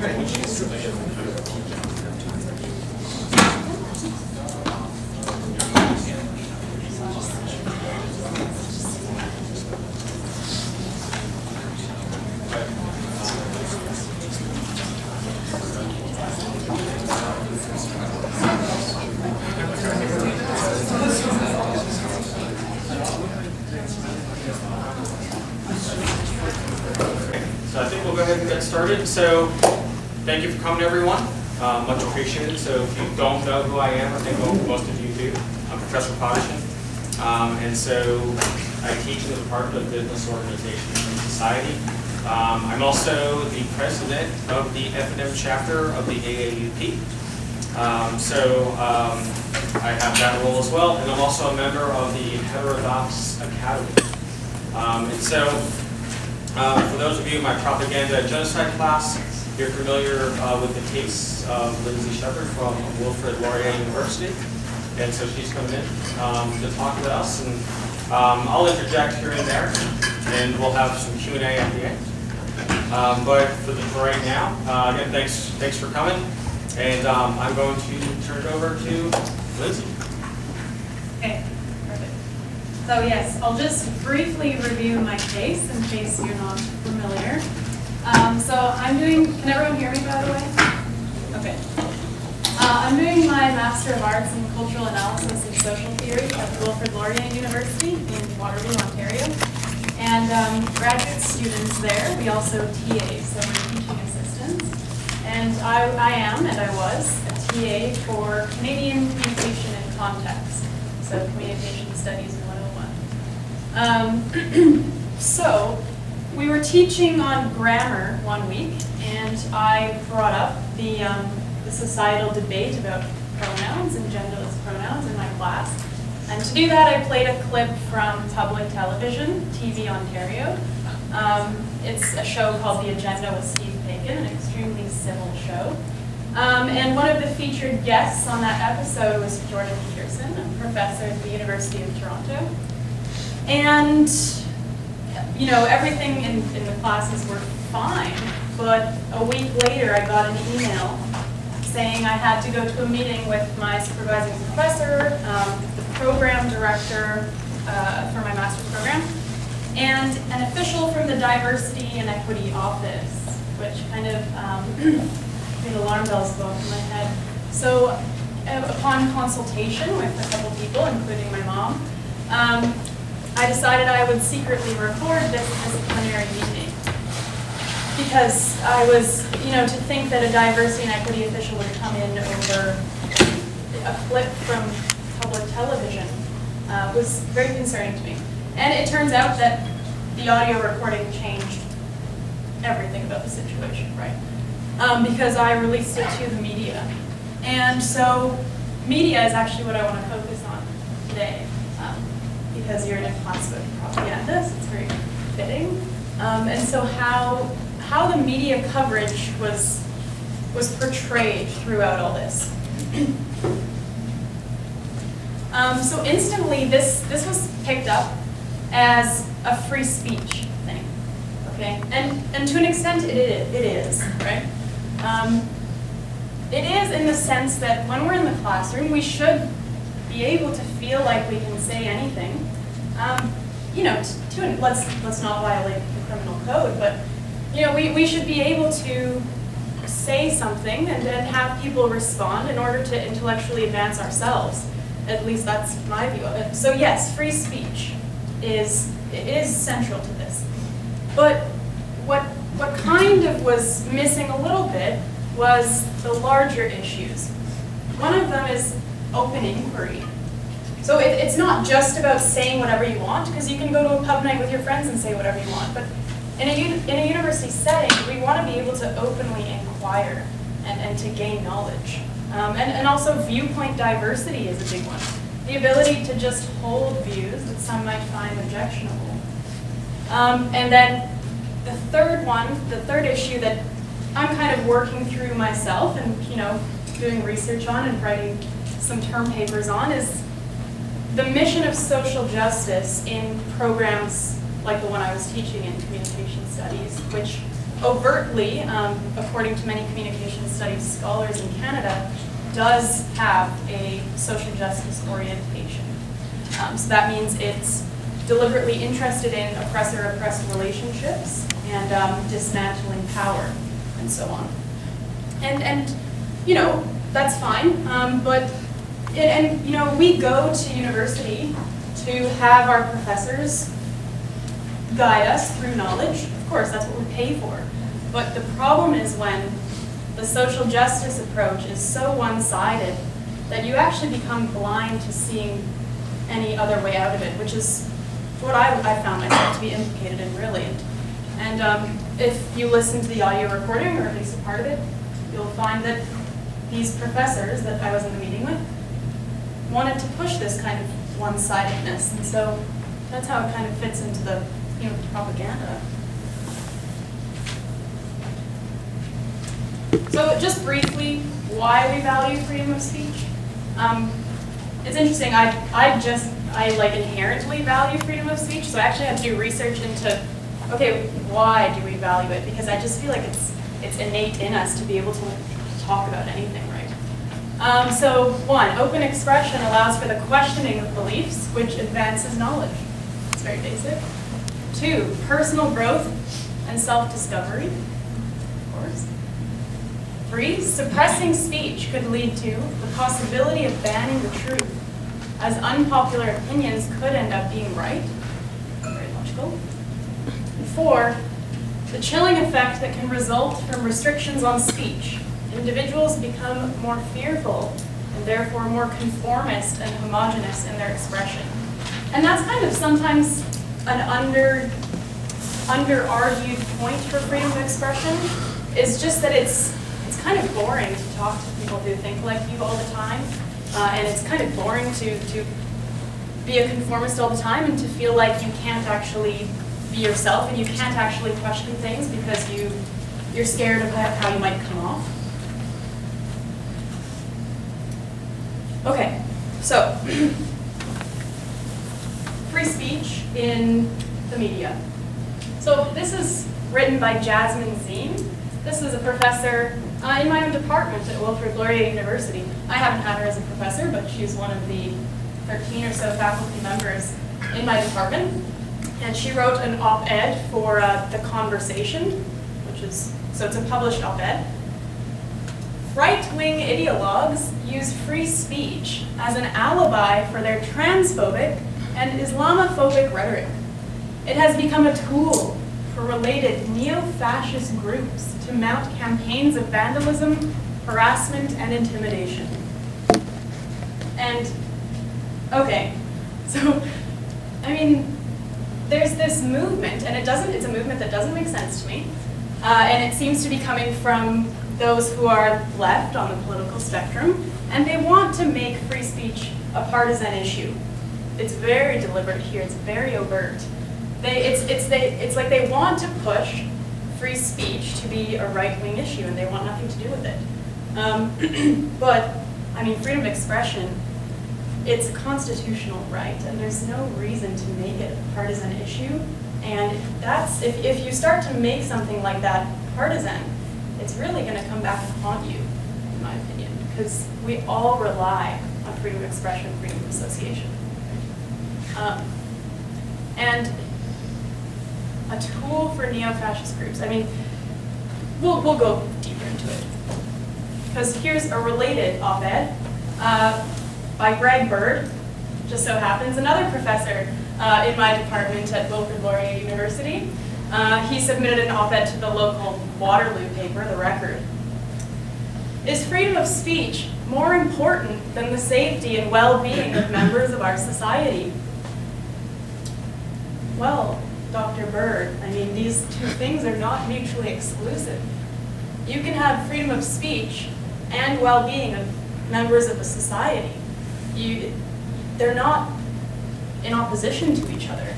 So I think we'll go ahead and get started. So thank you for coming, everyone. Much appreciated. So if you don't know who I am, I think most of you do. I'm Professor Podoshen. And so I teach in the Department of Business, Organization, and Society. I'm also the president of the F&M chapter of the AAUP. I have that role as well, and I'm also a member of the Heterodox Academy. For those of you in my propaganda and genocide class, you're familiar with the case of Lindsay Shepherd from Wilfrid Laurier University. And so she's coming in to talk with us. And I'll interject here and there, and we'll have some Q&A at the end. But for right now, again, thanks for coming. And I'm going to turn it over to Lindsay. Okay, perfect. So yes, I'll just briefly review my case in case you're not familiar. Can everyone hear me, by the way? Okay. I'm doing my Master of Arts in Cultural Analysis and Social Theory at Wilfrid Laurier University in Waterloo, Ontario. And graduate students there, we also TA, so we're teaching assistants. And I was a TA for Canadian Communication and Context, so Communication Studies 101. So we were teaching on grammar one week, and I brought up the societal debate about pronouns and genderless pronouns in my class. And to do that, I played a clip from public television, TV Ontario. It's a show called The Agenda with Steve Bacon, an extremely civil show. And one of the featured guests on that episode was Jordan Peterson, a professor at the University of Toronto. And, you know, everything in the classes were fine, but a week later I got an email saying I had to go to a meeting with my supervising professor, the program director for my master's program, and an official from the Diversity and Equity Office, which kind of made alarm bells go off in my head. So upon consultation with a couple people, including my mom, I decided I would secretly record this disciplinary meeting. Because I was, to think that a diversity and equity official would come in over a clip from public television was very concerning to me. And it turns out that the audio recording changed everything about the situation, right? Because I released it to the media. And so media is actually what I want to focus on today. Because you're in a class of propaganda, so it's very fitting. And so how the media coverage was portrayed throughout all this. So instantly, this was picked up as a free speech thing, okay? And to an extent, it is, right? It is in the sense that when we're in the classroom, we should be able to feel like we can say anything. Let's not violate the criminal code, but we should be able to say something and have people respond in order to intellectually advance ourselves. At least that's my view of it. So yes, free speech is central to this. But what kind of was missing a little bit was the larger issues. One of them is open inquiry. So it's not just about saying whatever you want, because you can go to a pub night with your friends and say whatever you want. But in a university setting, we want to be able to openly inquire and to gain knowledge. And also viewpoint diversity is a big one. The ability to just hold views that some might find objectionable. And then the third issue that I'm kind of working through myself and doing research on and writing some term papers on is the mission of social justice in programs like the one I was teaching in communication studies, which overtly, according to many communication studies scholars in Canada, does have a social justice orientation. So that means it's deliberately interested in oppressor-oppressed relationships and dismantling power and so on. And you know, that's fine, but you know, we go to university to have our professors guide us through knowledge. Of course, that's what we pay for. But the problem is when the social justice approach is so one-sided that you actually become blind to seeing any other way out of it, which is what I found myself to be implicated in, really. And if you listen to the audio recording, or at least a part of it, you'll find that these professors that I was in the meeting with wanted to push this kind of one-sidedness, and so that's how it kind of fits into the theme of propaganda. So just briefly, why we value freedom of speech. It's interesting, I like inherently value freedom of speech, so I actually had to do research into, okay, why do we value it? Because I just feel like it's innate in us to be able to talk about anything, right? So one, open expression allows for the questioning of beliefs, which advances knowledge. It's very basic. Two, personal growth and self-discovery, of course. Three, suppressing speech could lead to the possibility of banning the truth, as unpopular opinions could end up being right. Very logical. And four, the chilling effect that can result from restrictions on speech. Individuals become more fearful and therefore more conformist and homogenous in their expression. And that's kind of sometimes an under-argued point for freedom of expression, is just that it's kind of boring to talk to people who think like you all the time, and it's kind of boring to be a conformist all the time and to feel like you can't actually be yourself and you can't actually question things because you're scared of how you might come off. Okay, so free speech in the media. So this is written by Jasmine Zine. This is a professor in my own department at Wilfrid Laurier University. I haven't had her as a professor, but she's one of the 13 or so faculty members in my department. And she wrote an op-ed for The Conversation, so it's a published op-ed. Right-wing ideologues use free speech as an alibi for their transphobic and Islamophobic rhetoric. It has become a tool for related neo-fascist groups to mount campaigns of vandalism, harassment, and intimidation. And, okay, so, I mean, there's this movement, and it's a movement that doesn't make sense to me, and it seems to be coming from those who are left on the political spectrum, and they want to make free speech a partisan issue. It's very deliberate here, it's very overt. It's like they want to push free speech to be a right-wing issue, and they want nothing to do with it. But, I mean, freedom of expression, it's a constitutional right, and there's no reason to make it a partisan issue. And that's, if you start to make something like that partisan, it's really going to come back and haunt you, in my opinion, because we all rely on freedom of expression, freedom of association. And a tool for neo-fascist groups. I mean, we'll go deeper into it. Because here's a related op-ed by Greg Bird, just so happens, another professor in my department at Wilfrid Laurier University. He submitted an op-ed to the local Waterloo paper, The Record. Is freedom of speech more important than the safety and well-being of members of our society? Well, Dr. Bird, I mean, these two things are not mutually exclusive. You can have freedom of speech and well-being of members of a society. They're not in opposition to each other.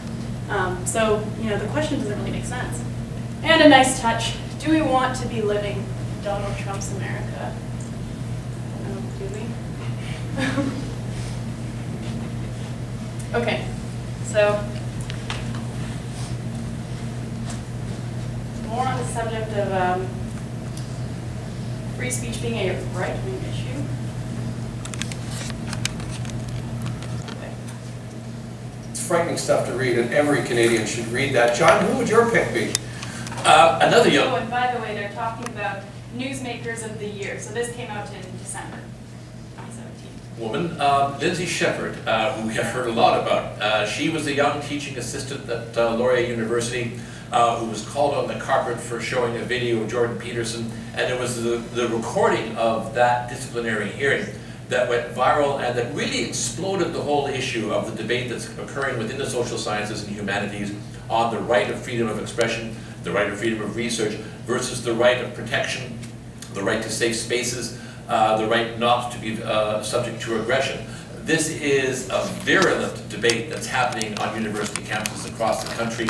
So, you know, the question doesn't really make sense. And a nice touch, do we want to be living in Donald Trump's America? I don't know, do we? Okay, so more on the subject of free speech being a right-wing issue. Okay. It's frightening stuff to read, and every Canadian should read that. John, who would your pick be? Another Oh, young and by the way, they're talking about Newsmakers of the Year. So this came out in December 2017. woman, Lindsay Shepherd, who we have heard a lot about. She was a young teaching assistant at Laurier University who was called on the carpet for showing a video of Jordan Peterson, and it was the recording of that disciplinary hearing that went viral and that really exploded the whole issue of the debate that's occurring within the social sciences and humanities on the right of freedom of expression, the right of freedom of research versus the right of protection, the right to safe spaces, the right not to be subject to aggression. This is a virulent debate that's happening on university campuses across the country.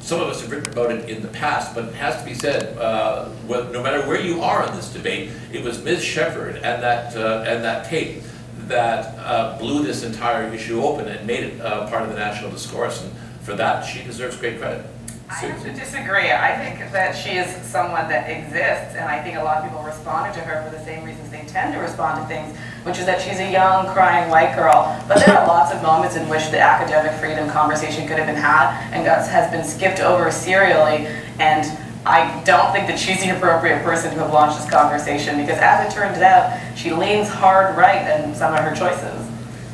Some of us have written about it in the past, but it has to be said, no matter where you are in this debate, it was Ms. Shepherd and that tape that blew this entire issue open and made it part of the national discourse, and for that she deserves great credit. I have to disagree. I think that she is someone that exists, and I think a lot of people responded to her for the same reasons they tend to respond to things, which is that she's a young, crying white girl. But there are lots of moments in which the academic freedom conversation could have been had and has been skipped over serially, and I don't think that she's the appropriate person to have launched this conversation, because as it turns out, she leans hard right in some of her choices.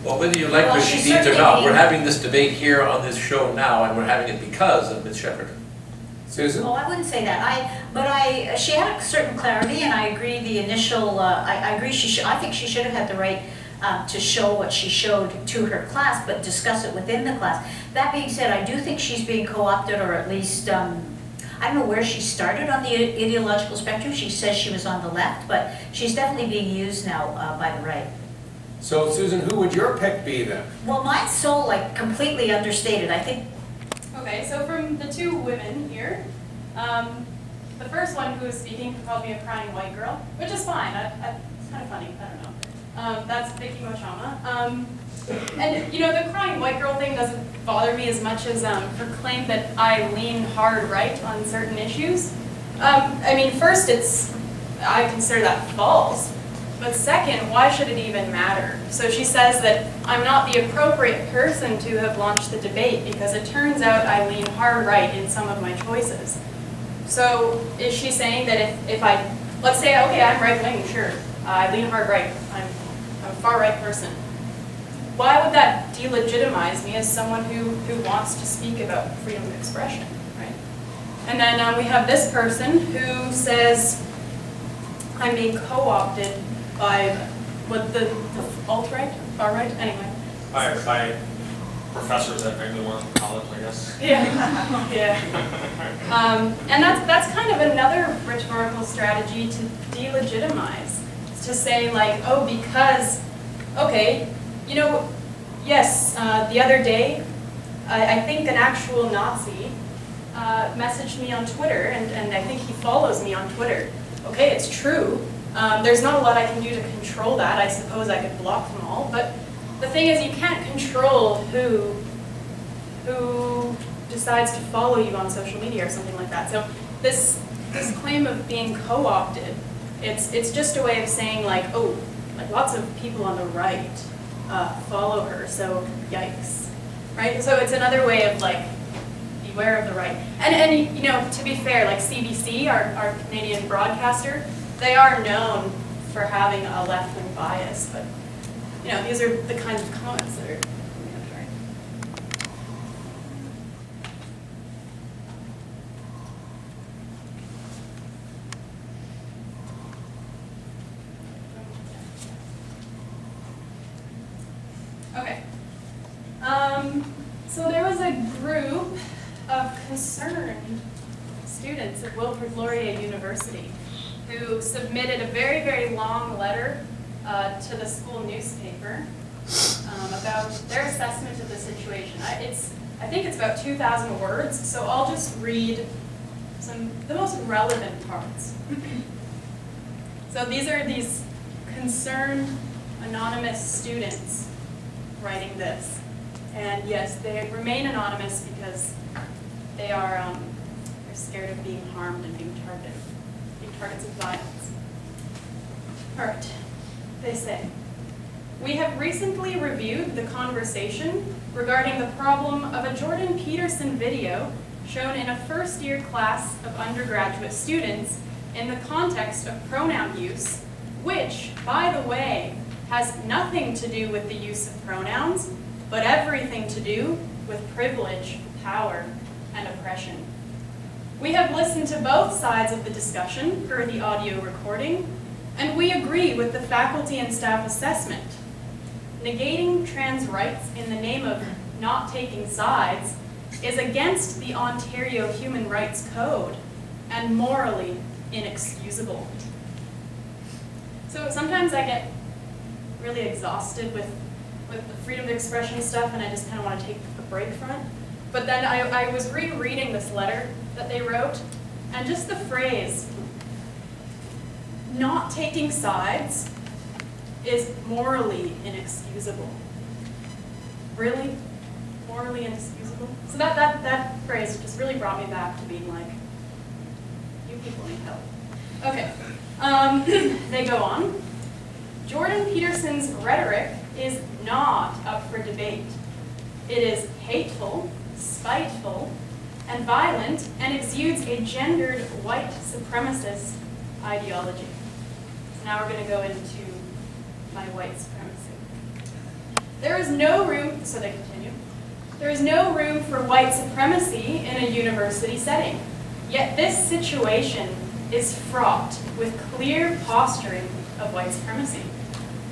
Well, whether you like what she needs or not, we're having this debate here on this show now, and we're having it because of Ms. Shepherd. Susan? Oh, I wouldn't say that. She had a certain clarity, and I agree. The initial, I agree. I think she should have had the right to show what she showed to her class, but discuss it within the class. That being said, I do think she's being co-opted, or at least I don't know where she started on the ideological spectrum. She says she was on the left, but she's definitely being used now by the right. So, Susan, who would your pick be then? Well, mine's so completely understated. I think. Okay, so from the two women here, the first one who was speaking called me a crying white girl, which is fine. It's kind of funny. I don't know. That's Vicky Mochama. And you know, the crying white girl thing doesn't bother me as much as her claim that I lean hard right on certain issues. I mean, first, I consider that false. But second, why should it even matter? So she says that I'm not the appropriate person to have launched the debate because it turns out I lean hard right in some of my choices. So is she saying that if let's say, okay, I'm right-wing, sure, I lean hard right, I'm a far-right person. Why would that delegitimize me as someone who wants to speak about freedom of expression, right? And then we have this person who says I'm being co-opted by what the alt-right, far-right, anyway. By professors at Vancouver College, I guess. Yeah, yeah. And that's kind of another rhetorical strategy to delegitimize. It's to say like, oh, because, okay, you know, yes, the other day, I think an actual Nazi messaged me on Twitter, and I think he follows me on Twitter. Okay, it's true. There's not a lot I can do to control that. I suppose I could block them all, but the thing is you can't control who decides to follow you on social media or something like that. So this claim of being co-opted, it's just a way of saying like, oh, like lots of people on the right follow her, so yikes, right? So it's another way of like, beware of the right. And you know, to be fair, like CBC, our Canadian broadcaster, they are known for having a left-wing bias, but you know, these are the kinds of comments that are coming up, right? Okay. So there was a group of concerned students at Wilfrid Laurier University who submitted a very, very long letter to the school newspaper about their assessment of the situation. I think it's about 2,000 words, so I'll just read the most relevant parts. So these are these concerned anonymous students writing this. And yes, they remain anonymous because they are they're scared of being harmed and being targets of violence. All right, they say, we have recently reviewed the conversation regarding the problem of a Jordan Peterson video shown in a first-year class of undergraduate students in the context of pronoun use, which, by the way, has nothing to do with the use of pronouns, but everything to do with privilege, power, and oppression. We have listened to both sides of the discussion per the audio recording, and we agree with the faculty and staff assessment. Negating trans rights in the name of not taking sides is against the Ontario Human Rights Code and morally inexcusable. So sometimes I get really exhausted with the freedom of expression stuff, and I just kind of want to take a break from it. But then I was rereading this letter that they wrote, and just the phrase, not taking sides, is morally inexcusable. Really? Morally inexcusable? So that phrase just really brought me back to being like, you people need help. Okay, they go on. Jordan Peterson's rhetoric is not up for debate. It is hateful, spiteful, and violent, and exudes a gendered white supremacist ideology. So now we're going to go into my white supremacy. There is no room, so they continue, there is no room for white supremacy in a university setting. Yet this situation is fraught with clear posturing of white supremacy.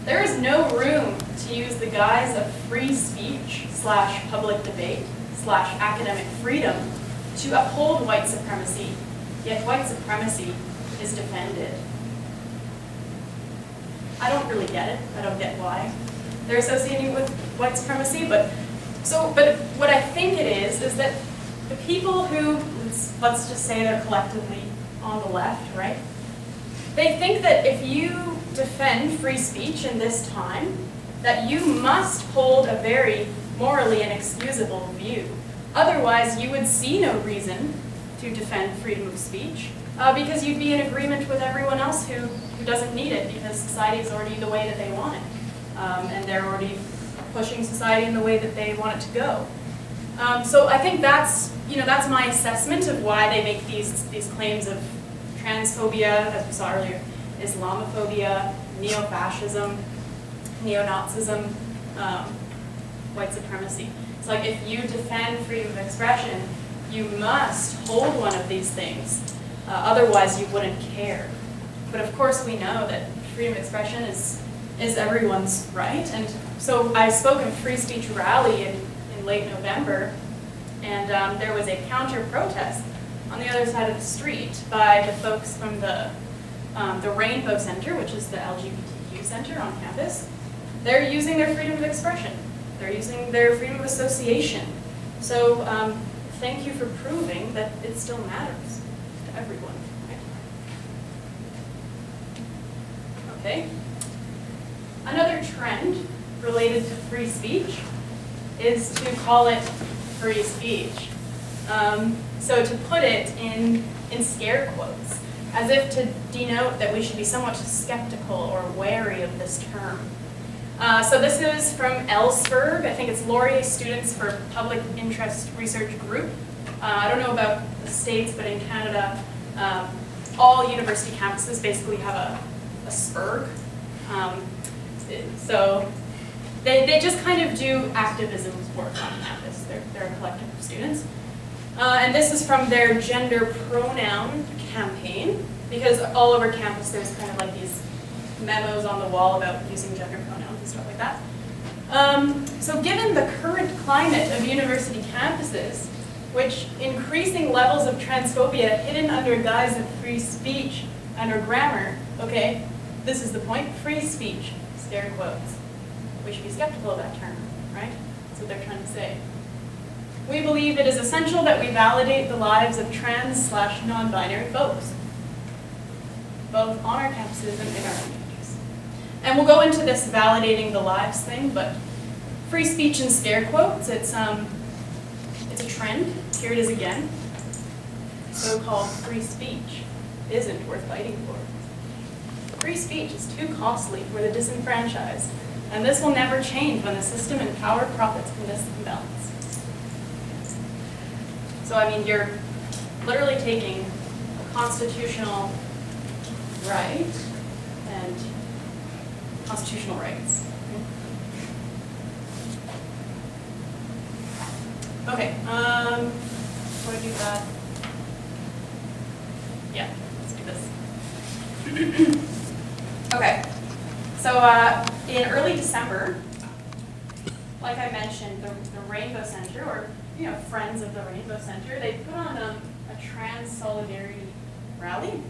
There is no room to use the guise of free speech / public debate / academic freedom to uphold white supremacy, yet white supremacy is defended. I don't really get it. I don't get why they're associating with white supremacy, but what I think it is that the people who, let's just say they're collectively on the left, right? They think that if you defend free speech in this time, that you must hold a very morally inexcusable view. Otherwise, you would see no reason to defend freedom of speech, because you'd be in agreement with everyone else who doesn't need it, because society is already the way that they want it. And they're already pushing society in the way that they want it to go. So I think that's my assessment of why they make these claims of transphobia, as we saw earlier, Islamophobia, neo-fascism, neo-Nazism, white supremacy. It's like if you defend freedom of expression, you must hold one of these things. Otherwise, you wouldn't care. But of course, we know that freedom of expression is everyone's right. And so I spoke at a free speech rally in late November, and there was a counter-protest on the other side of the street by the folks from the Rainbow Center, which is the LGBTQ center on campus. They're using their freedom of expression. They're using their freedom of association. So thank you for proving that it still matters to everyone. Right? Okay. Another trend related to free speech is to call it free speech. So to put it in scare quotes, as if to denote that we should be somewhat skeptical or wary of this term. So this is from Ellsberg. I think it's Laurier Students for Public Interest Research Group. I don't know about the States, but in Canada, all university campuses basically have a SPERG. So they just kind of do activism work on campus. They're a collective of students. And this is from their gender pronoun campaign, because all over campus there's kind of like these memos on the wall about using gender pronouns and stuff like that. So given the current climate of university campuses, which increasing levels of transphobia hidden under guise of free speech under grammar, okay, this is the point, free speech, scare quotes. We should be skeptical of that term, right? That's what they're trying to say. We believe it is essential that we validate the lives of trans/non-binary folks, both on our campuses and in our communities. And we'll go into this validating the lives thing, but free speech and scare quotes, it's a trend. Here it is again. so-called free speech isn't worth fighting for. Free speech is too costly for the disenfranchised, and this will never change when the system and power profits from this imbalance. So, I mean, you're literally taking a constitutional right and constitutional rights. Okay, what do that? Yeah, let's do this. Okay, so in early December, like I mentioned, the Rainbow Center, or Friends of the Rainbow Center, they put on a trans solidarity rally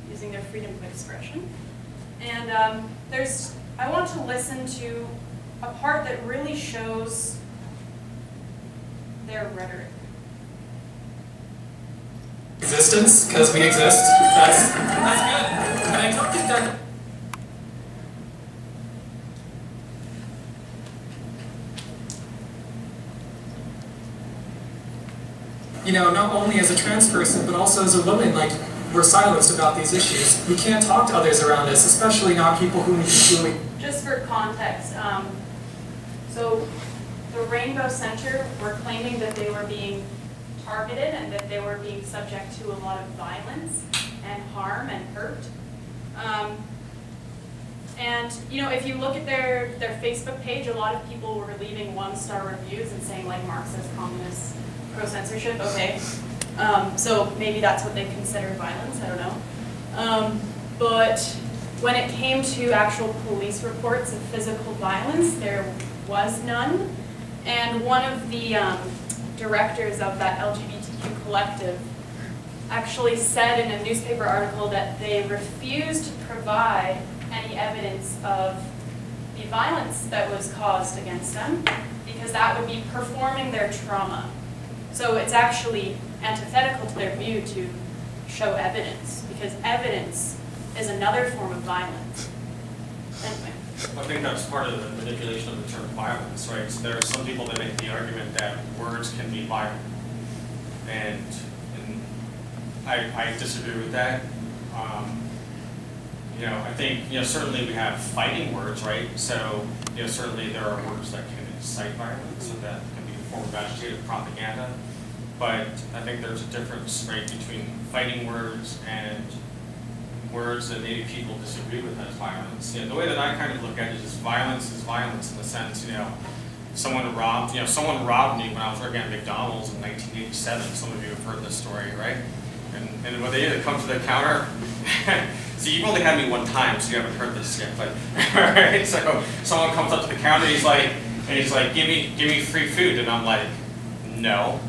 using their freedom of expression. And I want to listen to a part that really shows their rhetoric. Existence, because we exist. That's good. And I don't think that. Not only as a trans person, but also as a woman, like, we're silenced about these issues. We can't talk to others around us, especially not people who need to. Just for context, so the Rainbow Center were claiming that they were being targeted and that they were being subject to a lot of violence and harm and hurt. And if you look at their Facebook page, a lot of people were leaving 1-star reviews and saying, like, Marxist, communist, pro-censorship. Okay, so maybe that's what they consider violence, I don't know. But when it came to actual police reports of physical violence, there was none. And one of the directors of that LGBTQ collective actually said in a newspaper article that they refused to provide any evidence of the violence that was caused against them because that would be performing their trauma. So it's actually antithetical to their view to show evidence, because evidence is another form of violence. Anyway. I think that's part of the manipulation of the term violence, right? So there are some people that make the argument that words can be violent, and I disagree with that. I think certainly we have fighting words, right? So certainly there are words that can incite violence, and that can be a form of agitative propaganda. But I think there's a difference, right, between fighting words and words that maybe people disagree with as violence. The way that I kind of look at it is violence in the sense, someone robbed me when I was working at McDonald's in 1987. Some of you have heard this story, right? And when they come to the counter, so you've only had me one time, so you haven't heard this yet, but right? So someone comes up to the counter, he's like, give me free food, and I'm like, no.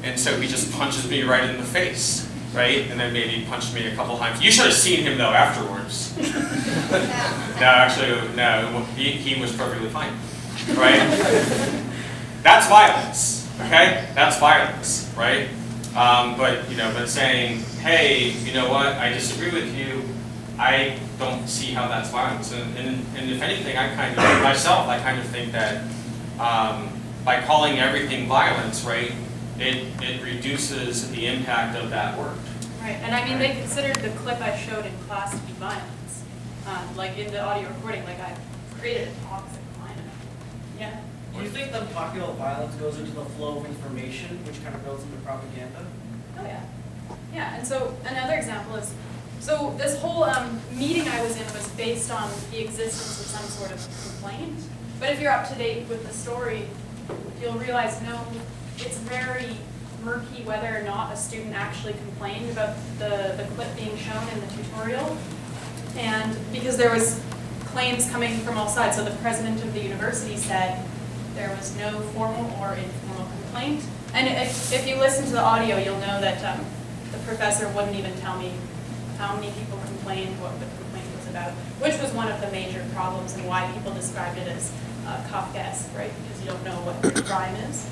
And so he just punches me right in the face, right? And then maybe punched me a couple times. You should have seen him though afterwards. No, actually, no, he was perfectly fine, right? That's violence, okay? That's violence, right? But saying, hey, you know what? I disagree with you. I don't see how that's violence. And if anything, I kind of think that by calling everything violence, right? It reduces the impact of that word. Right, and I mean, they considered the clip I showed in class to be violence. Like in the audio recording, like I created a toxic climate. Yeah? Do you think them talking about violence goes into the flow of information, which kind of goes into propaganda? Oh yeah. Yeah, and so another example is, so this whole meeting I was in was based on the existence of some sort of complaint. But if you're up to date with the story, you'll realize, no, it's very murky whether or not a student actually complained about the clip being shown in the tutorial. And because there was claims coming from all sides, so the president of the university said there was no formal or informal complaint. And if you listen to the audio, you'll know that the professor wouldn't even tell me how many people complained, what the complaint was about, which was one of the major problems and why people described it as Kafkaesque, right? Because you don't know what the crime is.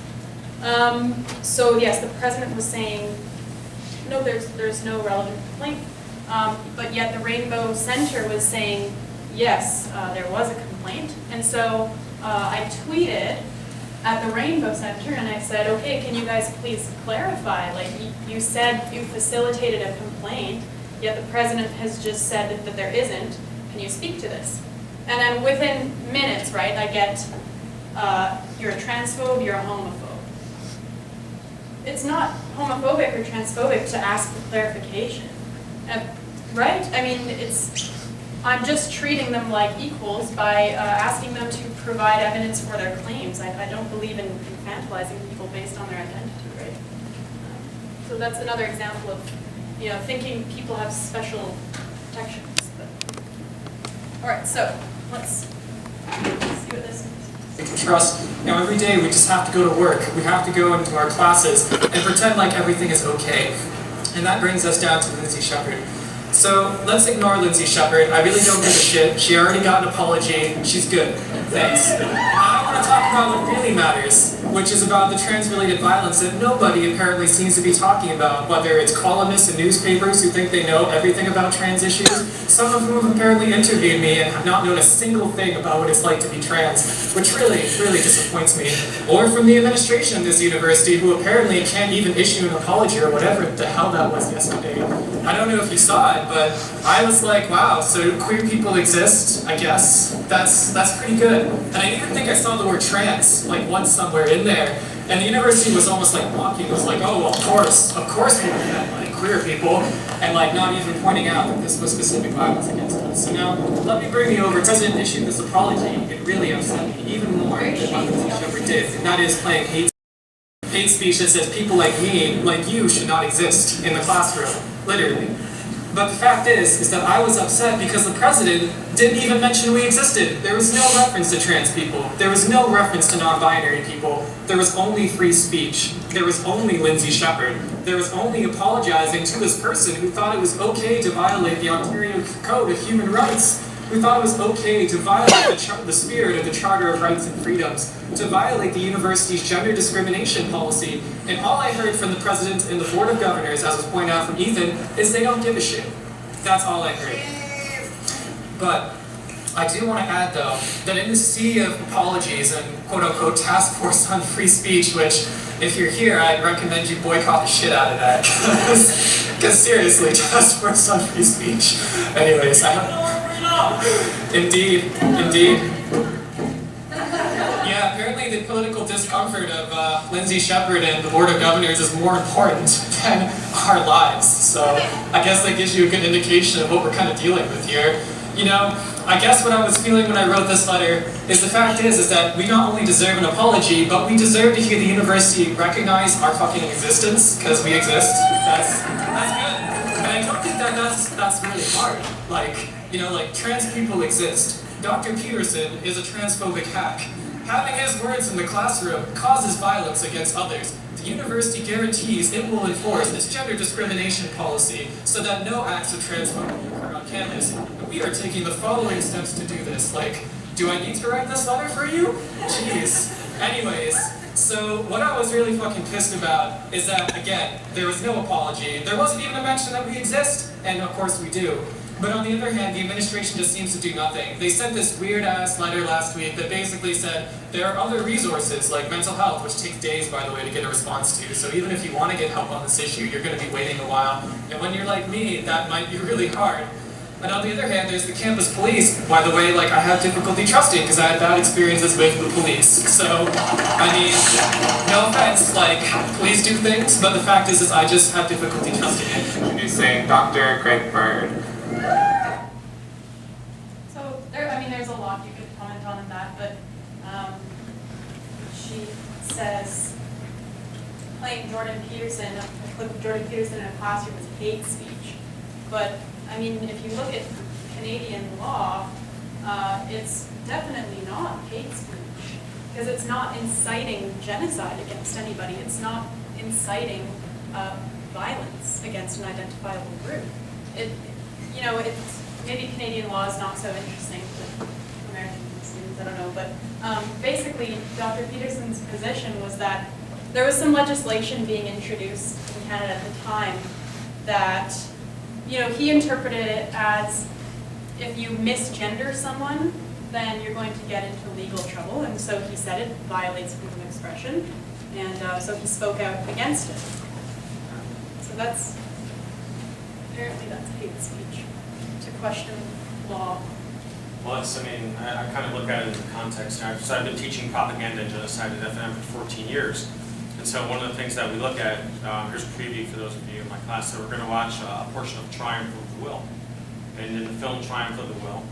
So yes, the president was saying, no, there's no relevant complaint. But yet the Rainbow Center was saying, yes, there was a complaint. And so I tweeted at the Rainbow Center, and I said, okay, can you guys please clarify? Like, you said you facilitated a complaint, yet the president has just said that there isn't. Can you speak to this? And then within minutes, right, I get, you're a transphobe, you're a homophobe. It's not homophobic or transphobic to ask for clarification, right? I mean, I'm just treating them like equals by asking them to provide evidence for their claims. I don't believe in infantilizing people based on their identity, right? So that's another example of, thinking people have special protections. All right, so let's see what this is. We can trust, every day we just have to go to work. We have to go into our classes and pretend like everything is okay. And that brings us down to Lindsay Shepherd. So let's ignore Lindsay Shepherd. I really don't give a shit. She already got an apology. She's good. Thanks. I want to talk about what really matters, which is about the trans-related violence that nobody apparently seems to be talking about, whether it's columnists and newspapers who think they know everything about trans issues, some of whom have apparently interviewed me and have not known a single thing about what it's like to be trans, which really, really disappoints me. Or from the administration of this university, who apparently can't even issue an apology or whatever the hell that was yesterday. I don't know if you saw it, but I was like, wow, so queer people exist, I guess. That's pretty good. And I didn't even think I saw the word trans, like, once somewhere in there. And the university was almost like mocking. It was like, oh, well, of course we have, like, queer people. And, like, not even pointing out that this was specific violence against us. So now, let me bring you over. President issued this apology. It really upset me even more than what Lindsay Shepherd did. And that is playing hate speech that says people like me, like you, should not exist in the classroom. Literally. But the fact is that I was upset because the president didn't even mention we existed. There was no reference to trans people. There was no reference to non-binary people. There was only free speech. There was only Lindsay Shepherd. There was only apologizing to this person who thought it was okay to violate the Ontario Code of Human Rights, who thought it was okay to violate the spirit of the Charter of Rights and Freedoms, to violate the university's gender discrimination policy. And all I heard from the president and the board of governors, as was pointed out from Ethan, is they don't give a shit. That's all I heard. But I do want to add, though, that in the sea of apologies and quote-unquote task force on free speech, which, if you're here, I'd recommend you boycott the shit out of that. Because seriously, task force on free speech. Anyways, Indeed. Yeah, apparently the political discomfort of Lindsay Shepherd and the Board of Governors is more important than our lives. So I guess that gives you a good indication of what we're kind of dealing with here. I guess what I was feeling when I wrote this letter is the fact is that we not only deserve an apology, but we deserve to hear the university recognize our fucking existence, because we exist. That's good. And I don't think that's really hard. Like trans people exist. Dr. Peterson is a transphobic hack. Having his words in the classroom causes violence against others. The university guarantees it will enforce its gender discrimination policy so that no acts of transphobia occur on campus. And we are taking the following steps to do this. Do I need to write this letter for you? Jeez. Anyways, so what I was really fucking pissed about is that, again, there was no apology. There wasn't even a mention that we exist, and of course we do. But on the other hand, the administration just seems to do nothing. They sent this weird-ass letter last week that basically said there are other resources, like mental health, which takes days, by the way, to get a response to. So even if you want to get help on this issue, you're going to be waiting a while. And when you're like me, that might be really hard. And on the other hand, there's the campus police. By the way, I have difficulty trusting because I had bad experiences with the police. So, I mean, no offense, please do things, but the fact is I just have difficulty trusting it. Introducing Dr. Greg Bird. So, there's a lot you could comment on in that, but she says playing Jordan Peterson, a clip of Jordan Peterson in a classroom is hate speech. But, if you look at Canadian law, it's definitely not hate speech, because it's not inciting genocide against anybody. It's not inciting violence against an identifiable group. Maybe Canadian law is not so interesting to American students, I don't know, but basically Dr. Peterson's position was that there was some legislation being introduced in Canada at the time that, he interpreted it as if you misgender someone, then you're going to get into legal trouble. And so he said it violates freedom of expression, and so he spoke out against it. So apparently that's hate speech, to question law. Well, I mean, I kind of look at it in the context. So I've been teaching propaganda and genocide at FNM for 14 years. And so one of the things that we look at, here's a preview for those of you in my class. So we're going to watch a portion of Triumph of the Will. And in the film Triumph of the Will,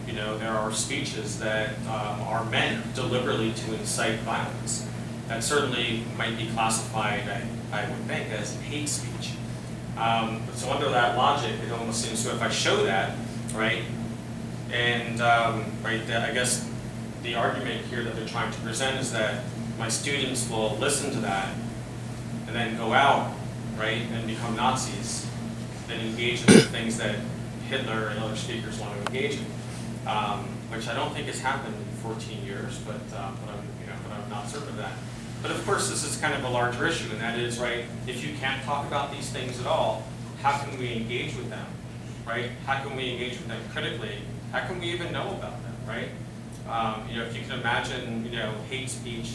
you know, there are speeches that are meant deliberately to incite violence. That certainly might be classified, I would think, as hate speech. So under that logic, it almost seems to, if I show that, right, and I guess the argument here that they're trying to present is that my students will listen to that and then go out, right, and become Nazis, and engage in the things that Hitler and other speakers want to engage in, which I don't think has happened in 14 years, but I'm not certain of that. But of course, this is kind of a larger issue, and that is, right, if you can't talk about these things at all, how can we engage with them, right? How can we engage with them critically? How can we even know about them, right? You know, if you can imagine, you know, hate speech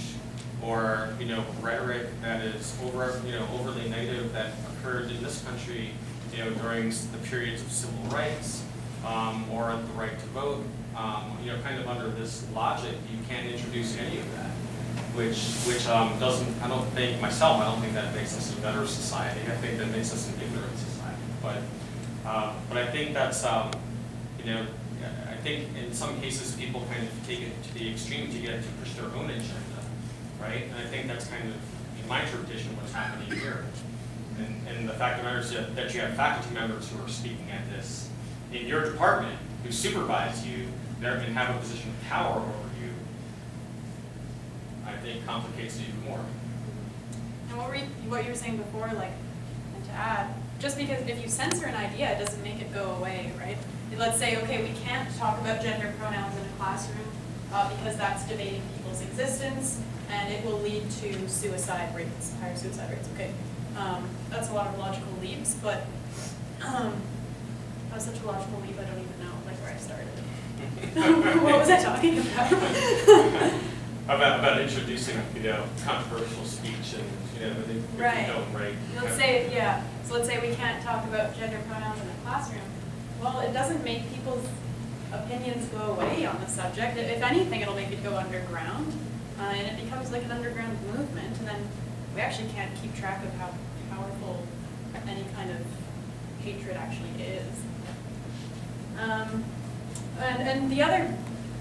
or, you know, rhetoric that is overly negative that occurred in this country, you know, during the periods of civil rights, or the right to vote, you know, kind of under this logic, you can't introduce any of that, which doesn't, I don't think that makes us a better society. I think that makes us an ignorant society. But I think that's, you know, I think in some cases people kind of take it to the extreme to get to push their own agenda, right? And I think that's kind of, in my interpretation, what's happening here. And the fact of the matter is that you have faculty members who are speaking at this in your department, who supervise you, and have a position of power over you, I think complicates it even more. And what you were saying before, like, and to add, just because if you censor an idea, it doesn't make it go away, right? Let's say, okay, we can't talk about gender pronouns in a classroom because that's debating people's existence, and it will lead to suicide rates, higher suicide rates. Okay, that's a lot of logical leaps, but that's such a logical leap, I don't even know like where I started. What was I talking about? about introducing, you know, controversial speech and, you know, right. Right. Let's say, yeah. So let's say we can't talk about gender pronouns in the classroom. Well, it doesn't make people's opinions go away on the subject. If anything, it'll make it go underground, and it becomes like an underground movement, and then we actually can't keep track of how powerful any kind of hatred actually is. And the other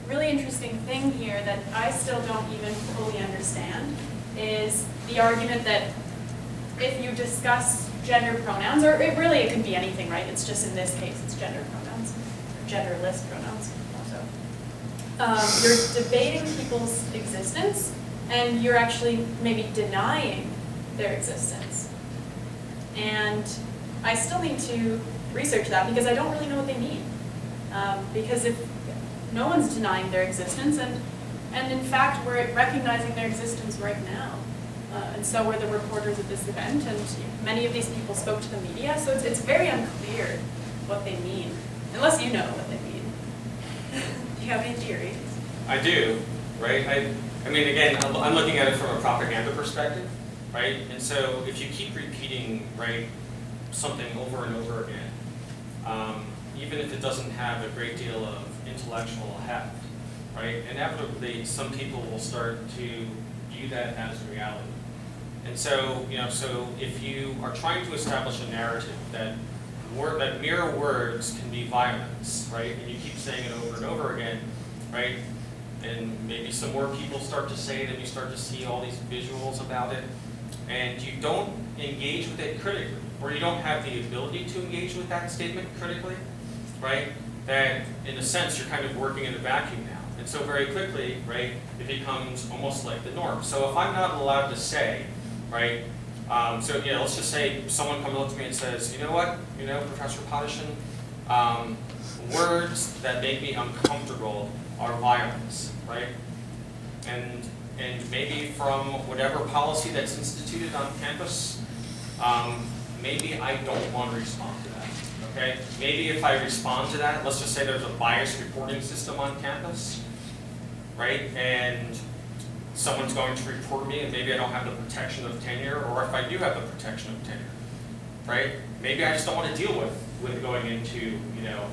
really interesting thing here that I still don't even fully understand is the argument that if you discuss gender pronouns, or it could be anything, right? It's just in this case, it's gender pronouns, or genderless pronouns also. You're debating people's existence, and you're actually maybe denying their existence. And I still need to research that because I don't really know what they mean. Because if no one's denying their existence, and in fact we're recognizing their existence right now. And so were the reporters at this event, and many of these people spoke to the media, so it's very unclear what they mean, unless you know what they mean. Do you have any theories? I do, right? I mean, again, I'm looking at it from a propaganda perspective, right? And so if you keep repeating, right, something over and over again, even if it doesn't have a great deal of intellectual heft, right, inevitably some people will start to view that as reality. And so, you know, so if you are trying to establish a narrative that mere words can be violence, right, and you keep saying it over and over again, right, and maybe some more people start to say it and you start to see all these visuals about it, and you don't engage with it critically, or you don't have the ability to engage with that statement critically, right, then in a sense you're kind of working in a vacuum now. And so very quickly, right, it becomes almost like the norm. So if I'm not allowed to say, right, so you know, let's just say someone comes up to me and says, you know what, you know, Professor Podoshen, words that make me uncomfortable are violence, right? And maybe from whatever policy that's instituted on campus, maybe I don't want to respond to that, okay? Maybe if I respond to that, let's just say there's a bias reporting system on campus, right? And someone's going to report me and maybe I don't have the protection of tenure, or if I do have the protection of tenure, right? Maybe I just don't want to deal with going into,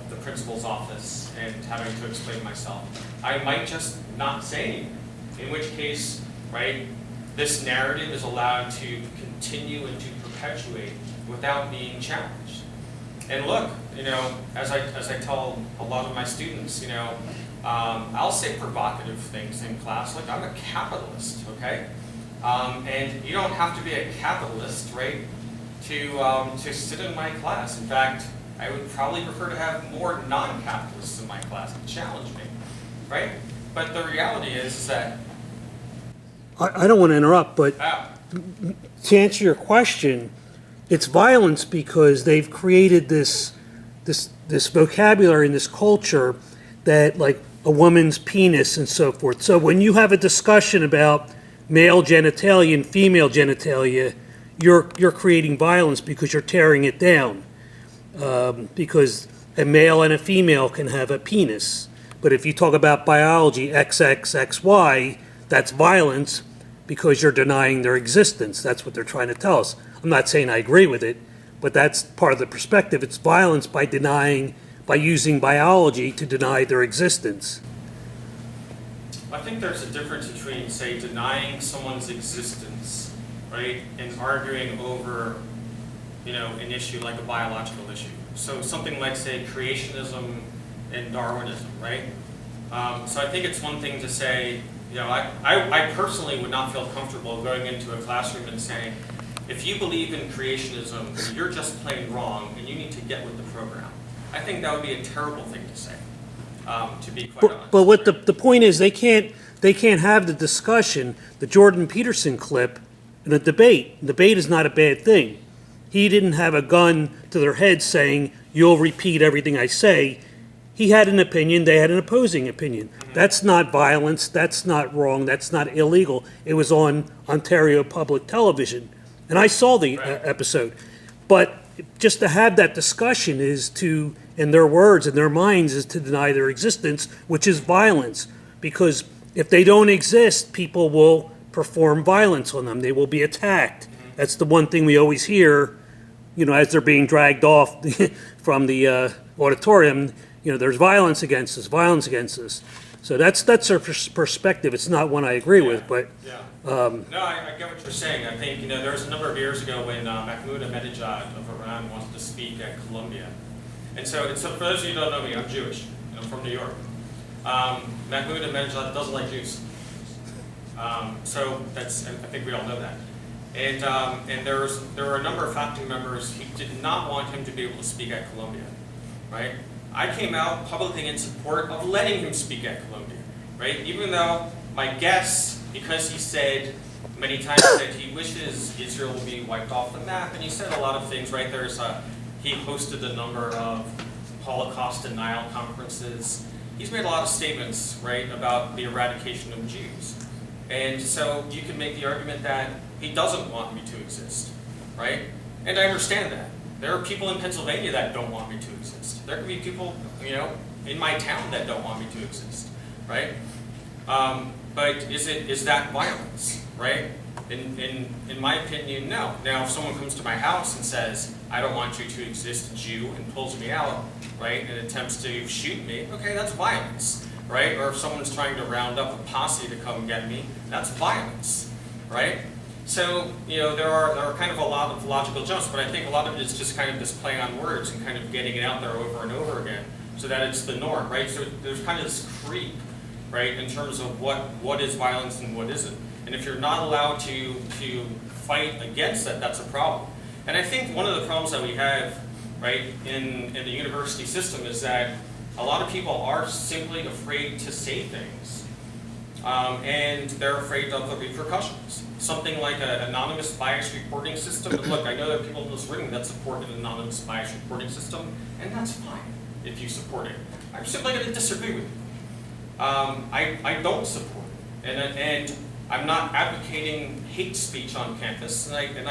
the principal's office and having to explain myself. I might just not say anything, in which case, right, this narrative is allowed to continue and to perpetuate without being challenged. And look, as I tell a lot of my students, I'll say provocative things in class, like I'm a capitalist, okay? And you don't have to be a capitalist, right, to sit in my class. In fact, I would probably prefer to have more non-capitalists in my class to challenge me, right? But the reality is that... I don't want to interrupt, but to answer your question, it's violence because they've created this vocabulary and this culture that, like, a woman's penis and so forth. So when you have a discussion about male genitalia and female genitalia, you're creating violence because you're tearing it down. Because a male and a female can have a penis. But if you talk about biology, XXXY, that's violence because you're denying their existence. That's what they're trying to tell us. I'm not saying I agree with it, but that's part of the perspective. It's violence by using biology to deny their existence. I think there's a difference between, say, denying someone's existence, right, and arguing over, an issue like a biological issue. So something like, say, creationism and Darwinism, right? So I think it's one thing to say, I personally would not feel comfortable going into a classroom and saying, if you believe in creationism, you're just plain wrong and you need to get with the program. I think that would be a terrible thing to say, to be quite honest. But what the point is, they can't have the discussion, the Jordan Peterson clip, in a debate. Debate is not a bad thing. He didn't have a gun to their head saying, you'll repeat everything I say. He had an opinion, they had an opposing opinion. Mm-hmm. That's not violence, that's not wrong, that's not illegal. It was on Ontario Public Television. And I saw the episode. But just to have that discussion is to, in their words, in their minds, is to deny their existence, which is violence. Because if they don't exist, people will perform violence on them. They will be attacked. That's the one thing we always hear, as they're being dragged off from the auditorium. There's violence against us, violence against us. So that's their perspective. It's not one I agree with, but... Yeah. No, I get what you're saying. I think, there was a number of years ago when Mahmoud Ahmadinejad of Iran wanted to speak at Columbia. And so for those of you who don't know me, I'm Jewish. I'm from New York. Mahmoud Ahmadinejad doesn't like Jews. So I think we all know that. And there were a number of faculty members who did not want him to be able to speak at Columbia, right? I came out publicly in support of letting him speak at Columbia, right? Even though my guess, because he said many times that he wishes Israel will be wiped off the map, and he said a lot of things, right? He hosted a number of Holocaust denial conferences. He's made a lot of statements, right, about the eradication of Jews. And so you can make the argument that he doesn't want me to exist, right? And I understand that. There are people in Pennsylvania that don't want me to exist. There could be people, in my town that don't want me to exist, right? But is that violence, right? In my opinion, no. Now, if someone comes to my house and says, I don't want you to exist, Jew, and pulls me out, right, and attempts to shoot me, okay, that's violence, right? Or if someone's trying to round up a posse to come get me, that's violence, right? So, there are kind of a lot of logical jumps, but I think a lot of it is just kind of this play on words and kind of getting it out there over and over again so that it's the norm, right? So there's kind of this creep, right, in terms of what is violence and what isn't. And if you're not allowed to fight against that, that's a problem. And I think one of the problems that we have, right, in the university system is that a lot of people are simply afraid to say things. And they're afraid of the repercussions. Something like an anonymous bias reporting system. And look, I know there are people in this room that support an anonymous bias reporting system, and that's fine if you support it. I'm simply going to disagree with you. I don't support it, and I'm not advocating hate speech on campus, and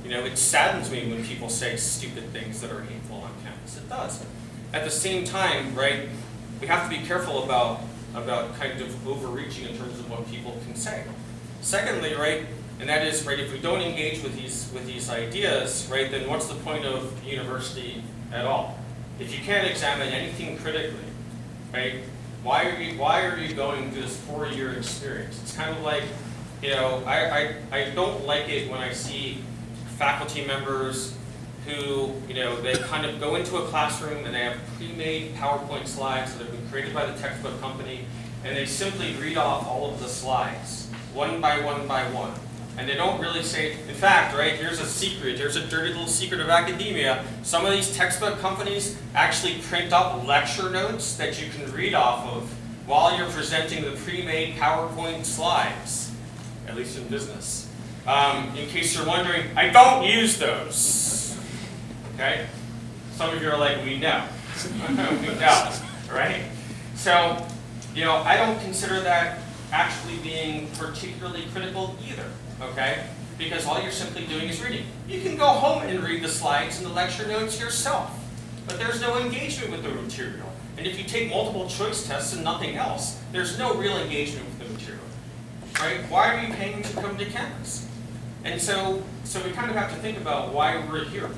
You know, it saddens me when people say stupid things that are hateful on campus. It does. At the same time, right, we have to be careful about kind of overreaching in terms of what people can say. Secondly, right, and that is, right, if we don't engage with these ideas, right, then what's the point of university at all? If you can't examine anything critically, right, why are you going through this 4-year experience? It's kind of like, you know, I don't like it when I see faculty members who, you know, they kind of go into a classroom and they have pre-made PowerPoint slides that have been created by the textbook company, and they simply read off all of the slides, one by one by one. And they don't really say, in fact, right, here's a secret, here's a dirty little secret of academia. Some of these textbook companies actually print up lecture notes that you can read off of while you're presenting the pre-made PowerPoint slides, at least in business. In case you're wondering, I don't use those, okay? Some of you are like, we know, we know, right? So, you know, I don't consider that actually being particularly critical either, okay? Because all you're simply doing is reading. You can go home and read the slides and the lecture notes yourself, but there's no engagement with the material. And if you take multiple choice tests and nothing else, there's no real engagement with the material, right? Why are you paying to come to campus? And so we kind of have to think about why we're here,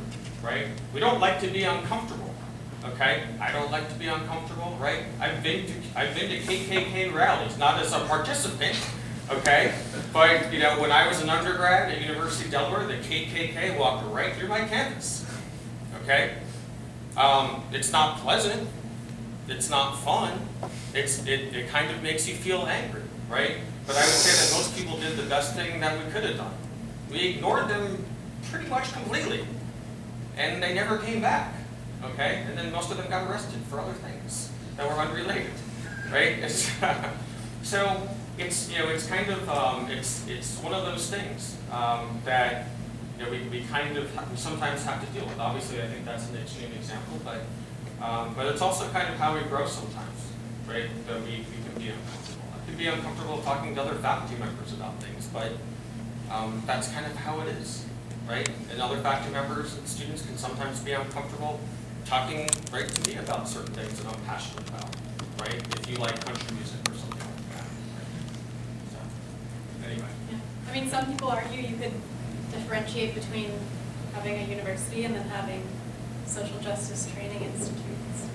right? We don't like to be uncomfortable, okay? I don't like to be uncomfortable, right? I've been to KKK rallies, not as a participant, okay? But, you know, when I was an undergrad at University of Delaware, the KKK walked right through my campus, okay? It's not pleasant. It's not fun. It kind of makes you feel angry, right? But I would say that most people did the best thing that we could have done. We ignored them pretty much completely, and they never came back, okay? And then most of them got arrested for other things that were unrelated, right? So it's, you know, it's kind of it's one of those things that, you know, we kind of we sometimes have to deal with. Obviously, I think that's an extreme example, but it's also kind of how we grow sometimes, right? That we can be uncomfortable. I can be uncomfortable talking to other faculty members about things, but that's kind of how it is, right? And other faculty members and students can sometimes be uncomfortable talking right to me about certain things that I'm passionate about, right? If you like country music or something like that, right? So, anyway. Yeah. I mean, some people argue you could differentiate between having a university and then having social justice training institutes.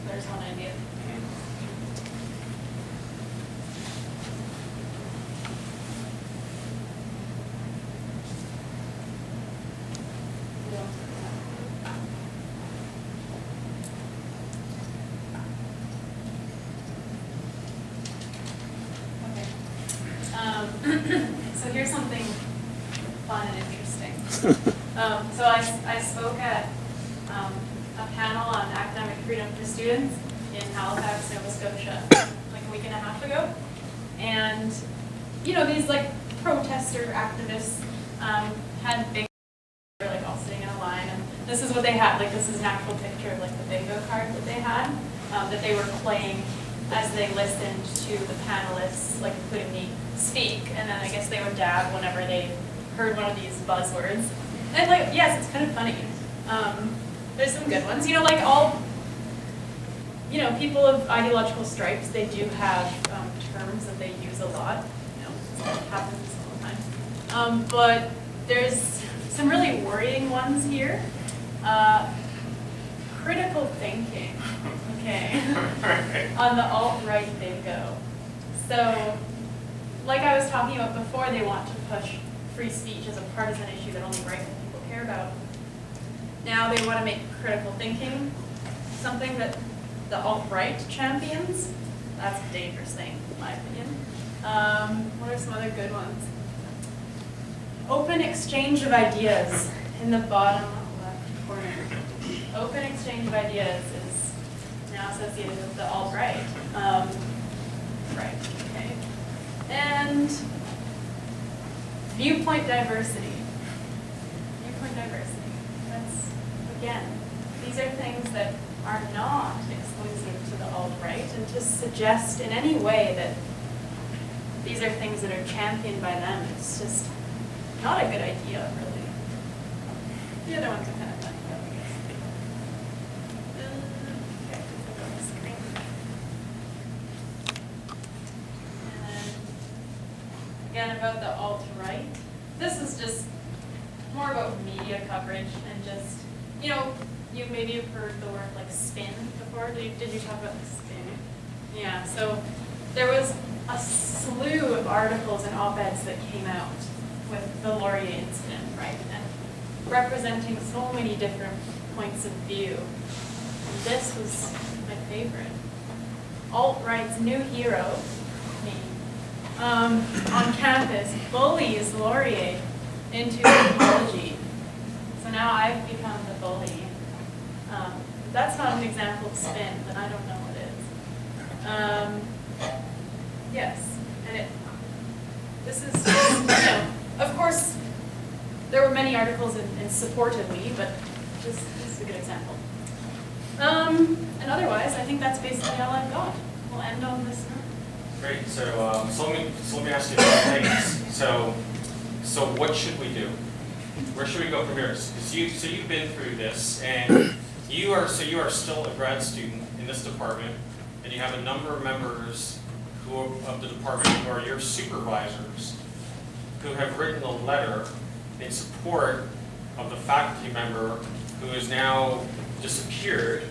There's one idea. So here's something fun and interesting. So I spoke at a panel on academic freedom for students in Halifax, Nova Scotia, like a week and a half ago. And, you know, these like protester activists had big, like all sitting in a line, and this is what they had, like this is an actual picture of like the bingo card that they had, that they were playing as they listened to the panelists, like including me, speak, and then I guess they would dab whenever they heard one of these buzzwords. And like, yes, it's kind of funny. There's some good ones. You know, like all, you know, people of ideological stripes, they do have terms that they use a lot. You know, it happens all the time. But there's some really worrying ones here. Critical thinking, okay, on the alt-right bingo. So, like I was talking about before, they want to push free speech as a partisan issue that only right people care about. Now they want to make critical thinking something that the alt-right champions. That's a dangerous thing, in my opinion. What are some other good ones? Open exchange of ideas in the bottom left corner. Open exchange of ideas is now associated with the alt-right. Right, okay. And viewpoint diversity. Viewpoint diversity. That's, again, these are things that are not exclusive to the alt-right, and to suggest in any way that these are things that are championed by them, it's just not a good idea, really. The other ones are kind of fun, I guess. Okay, put it on the screen. And then, again, about the alt-right. This is just more about media coverage and just, you know, maybe you've heard the word like spin before. Did you talk about the spin? Yeah, so there was a slew of articles and op-eds that came out with the Laurier incident, right? And representing so many different points of view. And this was my favorite. Alt-right's new hero, me, on campus bullies Laurier into an apology. So now I've become the bully. That's not an example of spin, then I don't know what is. Yes, and this is, you know, of course, there were many articles in support of me, but this is a good example. And otherwise, I think that's basically all I've got. We'll end on this note. Great. So, so let me ask you a few things. So what should we do? Where should we go from here? Because you've been through this, and you are still a grad student in this department, and you have a number of members of the department who are your supervisors, who have written a letter in support of the faculty member who has now disappeared,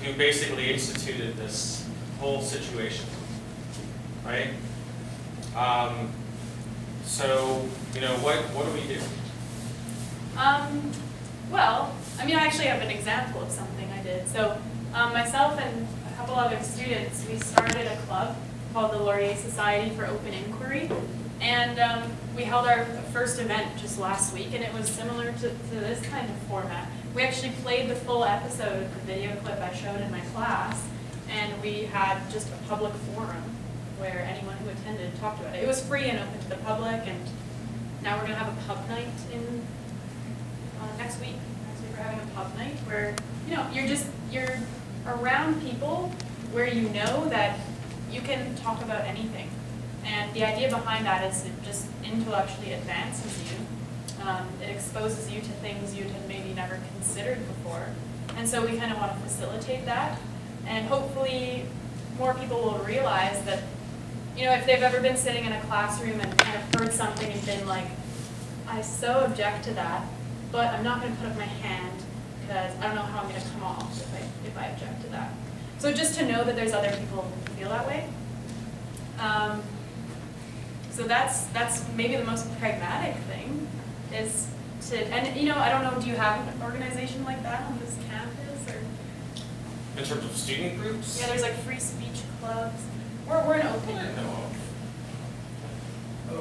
who basically instituted this whole situation, right? So, you know, what do we do? Well, I mean, I actually have an example of something I did. So, myself and a couple other students, we started a club called the Laurier Society for Open Inquiry, and we held our first event just last week, and it was similar to this kind of format. We actually played the full episode of the video clip I showed in my class, and we had just a public forum where anyone who attended talked about it. It was free and open to the public, and now we're going to have a pub night in next week. Next week we're having a pub night where, you know, you're around people where you know that you can talk about anything. And the idea behind that is it just intellectually advances you. It exposes you to things you had maybe never considered before. And so we kind of want to facilitate that. And hopefully more people will realize that, you know, if they've ever been sitting in a classroom and kind of heard something and been like, I so object to that, but I'm not going to put up my hand because I don't know how I'm going to come off if I object to that. So just to know that there's other people who feel that way. So that's maybe the most pragmatic thing is to, and you know, I don't know, do you have an organization like that on this campus or? In terms of student groups? Yeah, there's like free speech clubs. We're an open.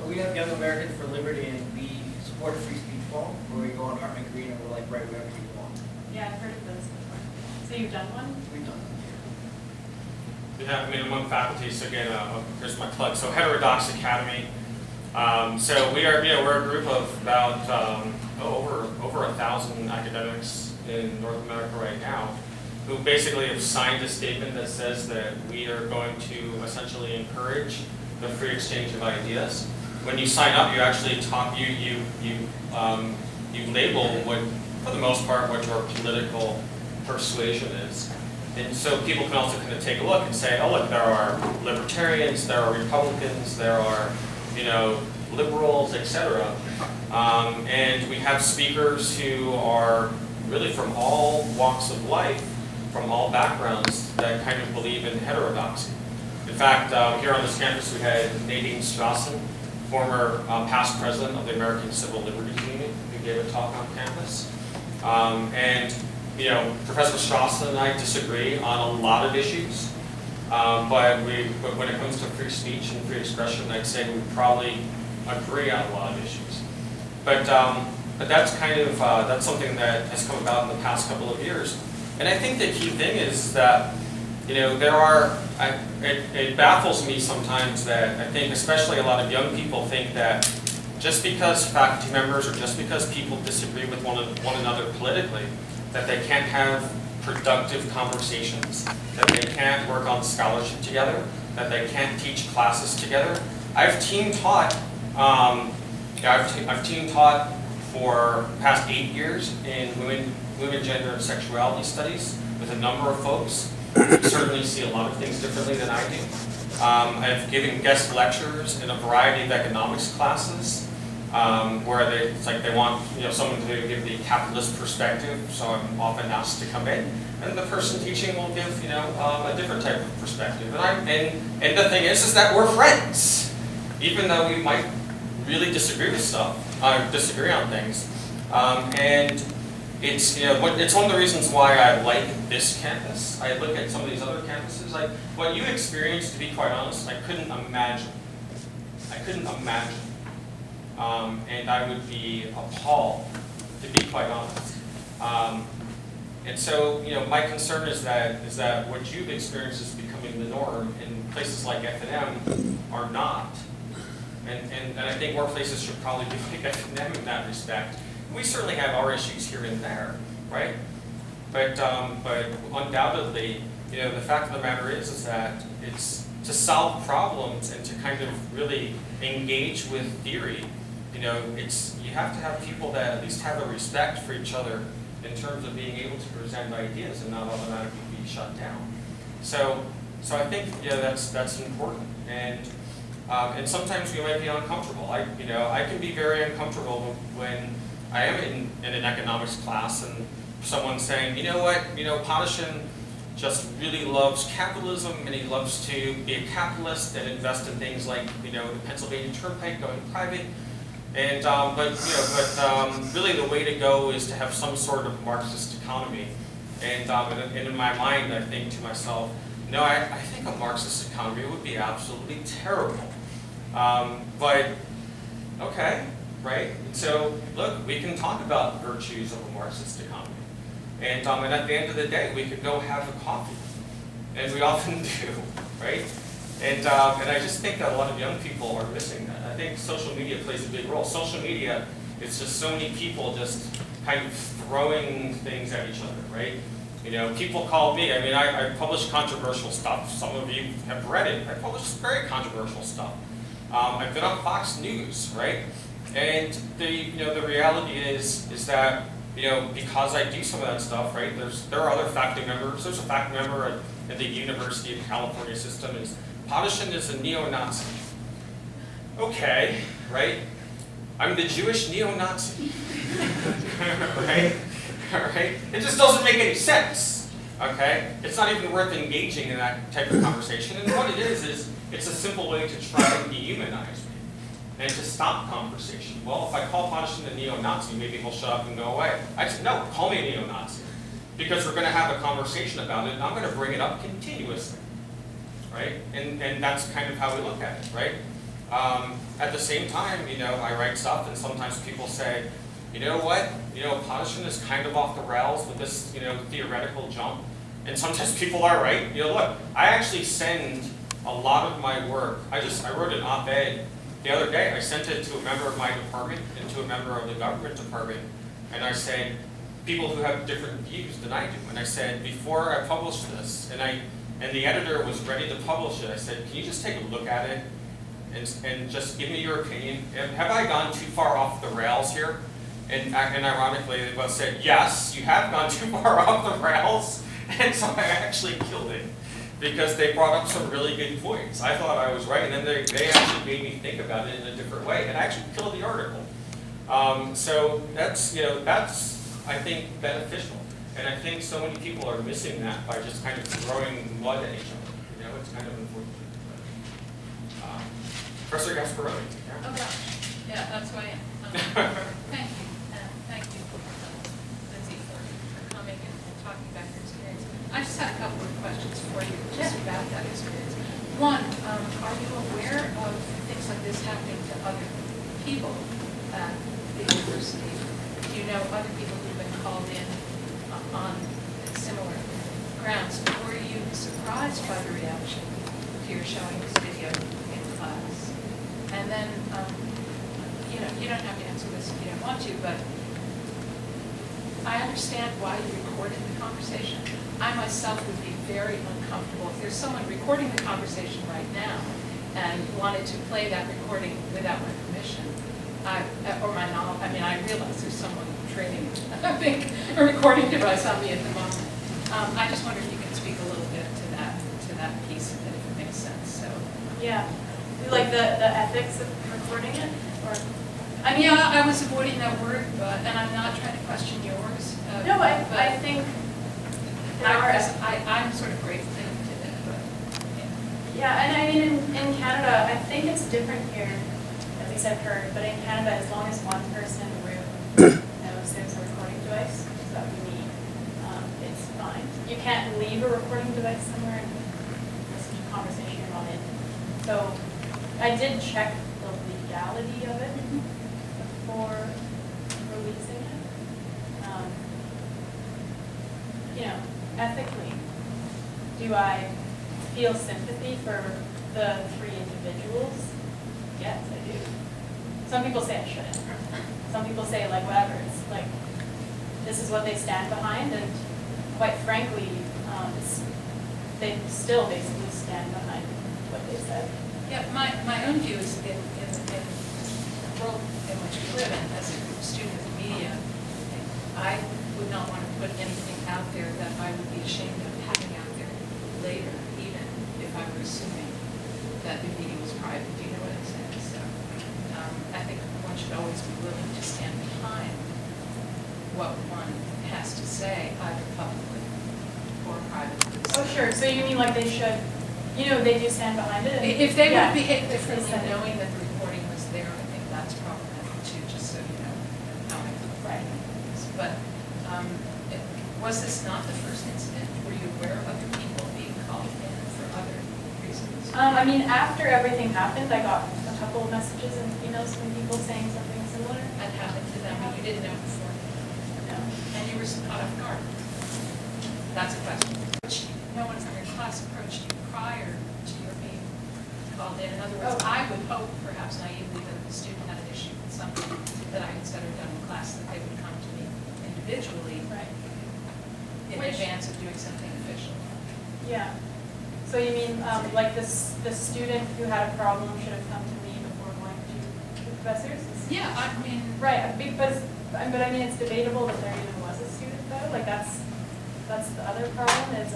We have Young Americans for Liberty, and we support a free speech wall where we go on Hartman Green and we're like write whatever you want. Yeah, I've heard of those before. So you've done one? We've done that. Yeah, I mean, among faculty, so again, here's my plug. So Heterodox Academy. So we are, you know, we're a group of about over 1,000 academics in North America right now, who basically have signed a statement that says that we are going to essentially encourage the free exchange of ideas. When you sign up, you actually talk, you label what, for the most part, what your political persuasion is. And so people can also kind of take a look and say, oh look, there are libertarians, there are Republicans, there are, you know, liberals, etc. And we have speakers who are really from all walks of life, from all backgrounds, that kind of believe in heterodoxy. In fact, here on this campus we had Nadine Strassen, former past president of the American Civil Liberties Union, who gave a talk on campus. And you know, Professor Strassen and I disagree on a lot of issues, but when it comes to free speech and free expression, I'd say we probably agree on a lot of issues. But that's kind of that's something that has come about in the past couple of years. And I think the key thing is that, you know, it baffles me sometimes that I think especially a lot of young people think that just because faculty members or just because people disagree with one another politically, that they can't have productive conversations, that they can't work on scholarship together, that they can't teach classes together. I've team taught. I've team taught for the past 8 years in women, gender, and sexuality studies with a number of folks. You certainly see a lot of things differently than I do. I've given guest lectures in a variety of economics classes where it's like they want someone to give the capitalist perspective, so I'm often asked to come in, and the person teaching will give a different type of perspective. And the thing is that we're friends, even though we might really disagree with stuff, disagree on things, and it's it's one of the reasons why I like this campus. I look at some of these other campuses, like what you experienced, to be quite honest, I couldn't imagine. And I would be appalled, to be quite honest. And so, my concern is that what you've experienced is becoming the norm, and places like F&M are not. And I think more places should probably be like F&M in that respect. We certainly have our issues here and there, right? But undoubtedly, the fact of the matter is that it's to solve problems and to kind of really engage with theory. You have to have people that at least have a respect for each other in terms of being able to present ideas and not automatically be shut down. So I think that's important, and sometimes we might be uncomfortable. I can be very uncomfortable when I am in an economics class and someone's saying, Podoshen just really loves capitalism, and he loves to be a capitalist and invest in things like the Pennsylvania Turnpike going private. And but really the way to go is to have some sort of Marxist economy. And in my mind, I think to myself, no, I think a Marxist economy would be absolutely terrible. But okay, right? So look, we can talk about virtues of a Marxist economy, and at the end of the day, we could go have a coffee, and we often do, right? And I just think that a lot of young people are missing that. I think social media plays a big role. Social media, it's just so many people just kind of throwing things at each other, right? People call me, I publish controversial stuff. Some of you have read it. I publish very controversial stuff. I've been on Fox News, right? And the reality is that, because I do some of that stuff, right, there are other faculty members. There's a faculty member at the University of California system, is Podoshen is a neo-Nazi. Okay, right? I'm the Jewish neo-Nazi. Right? Right? It just doesn't make any sense. Okay? It's not even worth engaging in that type of conversation. And what it is it's a simple way to try and dehumanize me and to stop conversation. Well, if I call Podoshen a neo-Nazi, maybe he'll shut up and go away. I said, no, call me a neo-Nazi, because we're going to have a conversation about it, and I'm going to bring it up continuously. Right? And that's kind of how we look at it, right? At the same time, I write stuff, and sometimes people say, you know what? Podoshen is kind of off the rails with this, theoretical jump. And sometimes people are right. Look, I actually send a lot of my work. I wrote an op-ed the other day. I sent it to a member of my department and to a member of the government department. And I said, people who have different views than I do. And I said, before I publish this, and the editor was ready to publish it, I said, can you just take a look at it and just give me your opinion? Have I gone too far off the rails here? And ironically, they both said, yes, you have gone too far off the rails. And so I actually killed it, because they brought up some really good points. I thought I was right, and then they actually made me think about it in a different way, and I actually killed the article. So that's I think beneficial, and I think so many people are missing that by just kind of throwing mud at each other. It's kind of unfortunate. Professor Gasparoni. Oh gosh, yeah, that's why. Thank you, thank you, Lindsay, for coming and talking about your experience. I just had a couple of questions for you just about that experience. One, are you aware of things like this happening to other people at the university? Do you know other people who've been called in on similar grounds? Were you surprised by the reaction to your showing this video in class? And then, you don't have to answer this if you don't want to, but I understand why you recorded the conversation. I myself would be very uncomfortable if there's someone recording the conversation right now and wanted to play that recording without my permission. or my knowledge, I mean, I realize there's someone trading a recording device on me at the moment. I just wonder if you can speak a little bit to that piece of it, if it makes sense, so. Yeah, like the ethics of recording it, or? I mean, I was avoiding that word, and I'm not trying to question yours. No, I think there are. I'm sort of grateful to it, but, Yeah, and I mean, in Canada, I think it's different here, at least I've heard, but in Canada, as long as one person in the room knows there's a recording device that we need, it's fine. You can't leave a recording device somewhere and listen to a conversation you're not in. So I did check the legality of it before releasing it. You know, ethically, do I feel sympathy for the 3 individuals? Yes, I do. Some people say I shouldn't. Some people say, like, whatever, it's like, this is what they stand behind, and quite frankly, they still basically stand behind what they said. yeah, my own view is in the world in which we live in, as a student of media, I would not want to put anything out there that I would be ashamed of having out there later, even if I were assuming that the meeting was private. Do you know what I'm saying? So I think one should always be willing to stand behind what one has to say, either publicly or privately. Oh, sure, so you mean like they should, you know, they do stand behind it? If they Yeah. would behave differently, They said it. knowing that the recording was there, I think that's problematic too, just so you know how I feel. Right. But was this not the first incident? Were you aware of other people being called in for other reasons? I mean, after everything happened, I got a couple of messages and emails from people saying something similar. That happened to them, and you didn't know before, No. and you were caught off guard. That's a question. No one from your class approached you prior to your being called in. In other words, Oh. I would hope, perhaps naively, that if the student had an issue with something that I had said or done in class, that they would come to me individually Right. in Which- advance of doing something official. Yeah. So you mean, like this, the student who had a problem should have come to me before going to the professors? Yeah, I mean, Right, but I mean, it's debatable that there even was a student though, like that's the other problem is,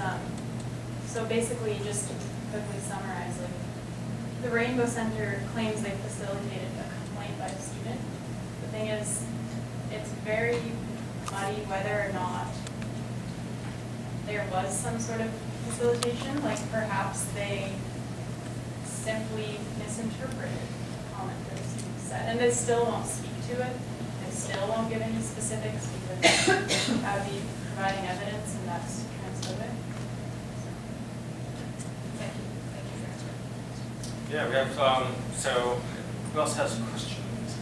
so basically, just to quickly summarize, like, the Rainbow Center claims they facilitated a complaint by a student. The thing is, it's very muddy whether or not there was some sort of facilitation, like perhaps they simply misinterpreted a comment that the student said, and they still won't speak to it, they still won't give any specifics because that would be providing evidence and that's transphobic. thank you for answering. Yeah, we have, so who else has questions?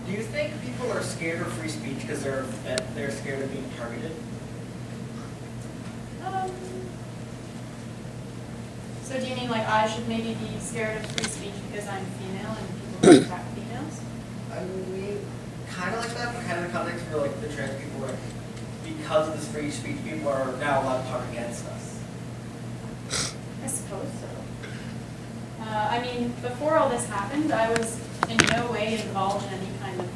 Do you think people are scared of free speech because they're scared of being targeted? So do you mean like I should maybe be scared of free speech because I'm female and people attack females? I mean, kind of like that, but kind of in the context where like the trans people are, because of this free speech, people are now allowed to talk against us. I suppose so. I mean, before all this happened, I was in no way involved in any kind of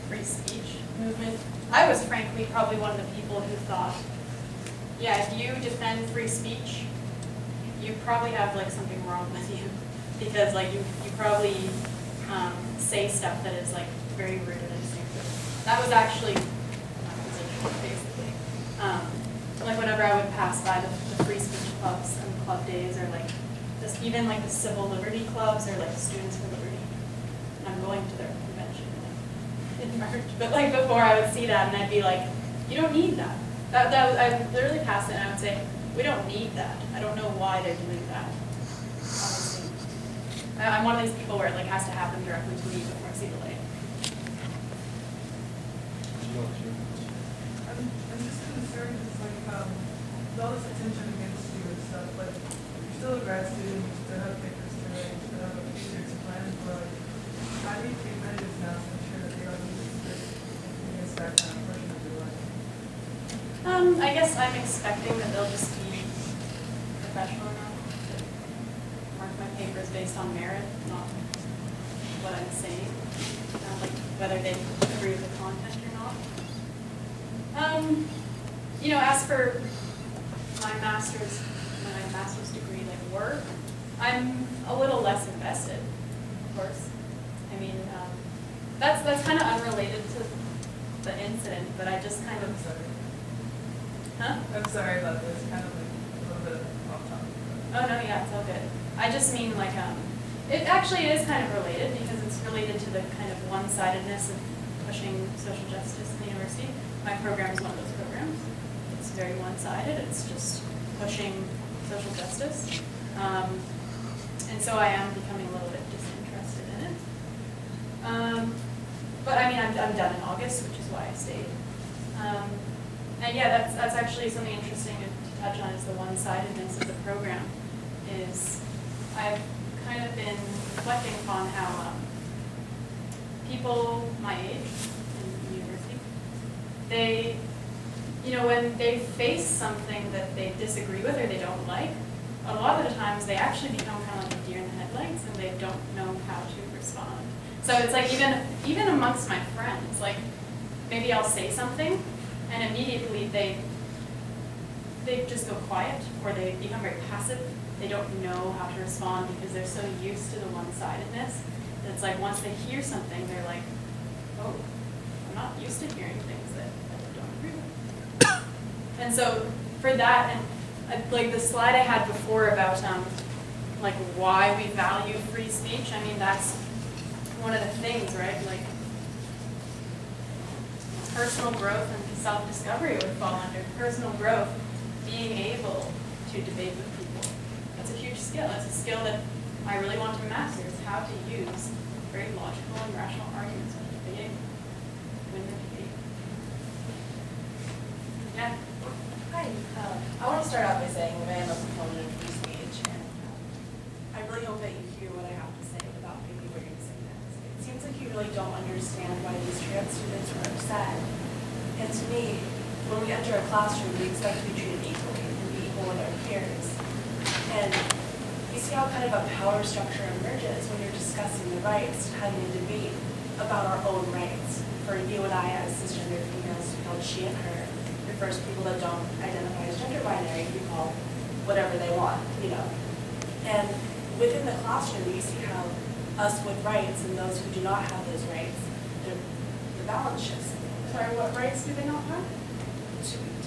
free speech movement. I was frankly probably one of the people who thought, yeah, if you defend free speech, you probably have like something wrong with you because like you probably say stuff that is like very rude and stupid. That was actually my position basically. Like whenever I would pass by the free speech clubs and club days or like just even like the civil liberty clubs or like Students for Liberty, and I'm going to their convention like, in March. But like before I would see that and I'd be like, you don't need that. I would literally pass it and I would say, we don't need that. I don't know why they're doing that. Honestly. I'm one of these people where it like has to happen directly to me before I see the light. I'm just concerned, it's like, with all this attention against you and stuff, like, you're still a grad student, you still have papers to write, you still have a future to plan for, like, how do you take measures now to ensure that they don't use this against that kind of portion of your life? I guess I'm expecting that they'll just be professional enough to mark my papers based on merit, not what I'm saying, like whether they agree with the content or not. You know, as for my master's degree, like work, I'm a little less invested, of course. I mean, that's kind of unrelated to the incident, but I just kind of. Huh? I'm sorry about this, kind of like a little bit off topic. Oh no, yeah, it's all good. I just mean like it actually is kind of related because it's related to the kind of one-sidedness of pushing social justice in the university. My program is one of those programs. It's very one-sided. It's just pushing social justice, and so I am becoming a little bit disinterested in it. But I mean, I'm done in August, which is why I stayed. And yeah, that's actually something interesting to touch on is the one-sidedness of the program. Is I've kind of been reflecting upon how people my age in university, they, you know, when they face something that they disagree with or they don't like, a lot of the times they actually become kind of like a deer in the headlights and they don't know how to respond. So it's like even amongst my friends, like maybe I'll say something and immediately they just go quiet or they become very passive. They don't know how to respond because they're so used to the one-sidedness. It's like once they hear something, they're like, oh, I'm not used to hearing things that I don't agree with. And so for that, and like the slide I had before about like why we value free speech, I mean, that's one of the things, right? Like personal growth and self-discovery would fall under personal growth, being able to debate with people. That's a huge skill. It's a skill that I really want to master, is how to use very logical and rational arguments when debating. When you're debating. Yeah. Hi. I want to start out by saying that I am a proponent of free speech, and I really hope that you hear what I have to say without thinking what you're going to say next. It seems like you really don't understand why these trans students were upset. And to me, when we enter a classroom, we expect to be treated equally and be equal with our peers. And you see how kind of a power structure emerges when you're discussing the rights, having a debate about our own rights. For you and I as cisgender females, we call she and her. Refers to people that don't identify as gender binary, we call whatever they want, you know. And within the classroom, you see how us with rights and those who do not have those rights, the balance shifts. Sorry, what rights do they not have?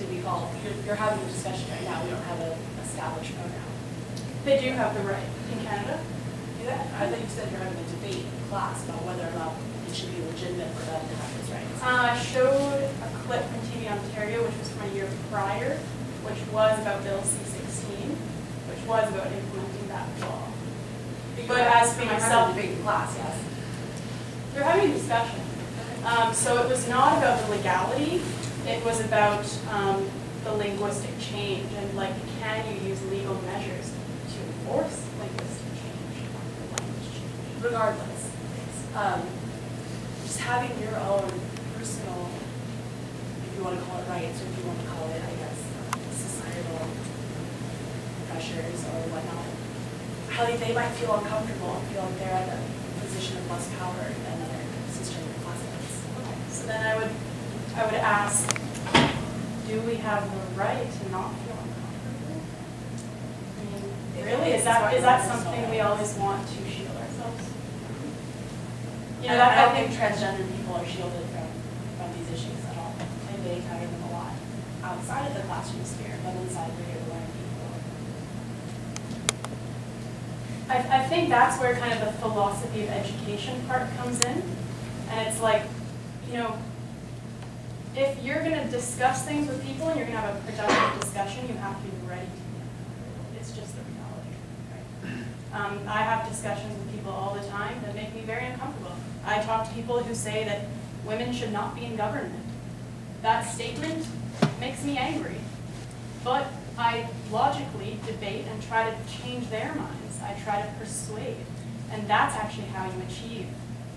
To be called, you're having a discussion right now, we don't have an established pronoun. They do have the right in Canada. Yeah, I thought you said you're having a debate in class about whether or not it should be legitimate for them to have those rights. I showed a clip from TV Ontario, which was from a year prior, which was about Bill C-16, which was about implementing that law. But as for myself, debate in class, yes. they're having a discussion. So it was not about the legality, it was about the linguistic change and like, can you use legal measures to enforce linguistic change, language change? Regardless, just having your own personal, if you want to call it rights, or if you want to call it, I guess, societal pressures or whatnot, how they might feel uncomfortable and feel like they're at a position of less power than other cisgender classmates. Okay. So then I would ask, do we have the right to not feel uncomfortable? I mean, really, is that something we always want to shield ourselves? You know, I don't think transgender people are shielded from these issues at all. And they encounter them a lot outside of the classroom sphere, but inside where you're learning people. I think that's where kind of the philosophy of education part comes in. And it's like, you know, if you're going to discuss things with people and you're going to have a productive discussion, you have to be ready to be uncomfortable. It's just the reality, right? I have discussions with people all the time that make me very uncomfortable. I talk to people who say that women should not be in government. That statement makes me angry. But I logically debate and try to change their minds. I try to persuade. And that's actually how you achieve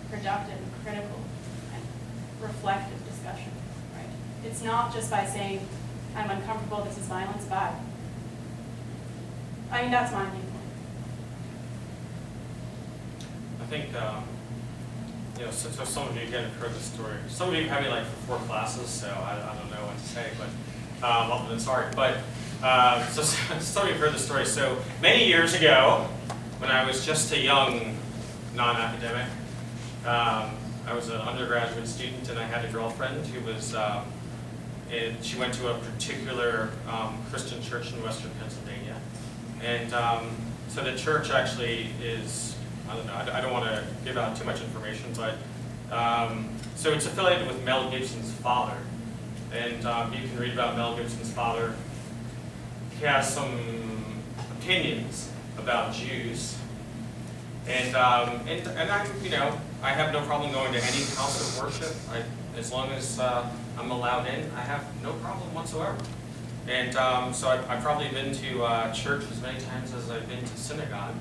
productive, critical, and reflective discussion. It's not just by saying, I'm uncomfortable, this is violence, bye. I mean, that's my viewpoint. I think you know, so some of you again have heard the story. Some of you have me like for 4 classes, so I don't know what to say, but other than sorry. But so some of you have heard the story. So many years ago, when I was just a young non-academic, I was an undergraduate student, and I had a girlfriend who was. She went to a particular Christian church in Western Pennsylvania, and so the church actually is, I don't know, I don't want to give out too much information, but so it's affiliated with Mel Gibson's father, and you can read about Mel Gibson's father. He has some opinions about Jews, and I'm, you know, I have no problem going to any house of worship. As long as I'm allowed in, I have no problem whatsoever. And so I've probably been to church as many times as I've been to synagogue.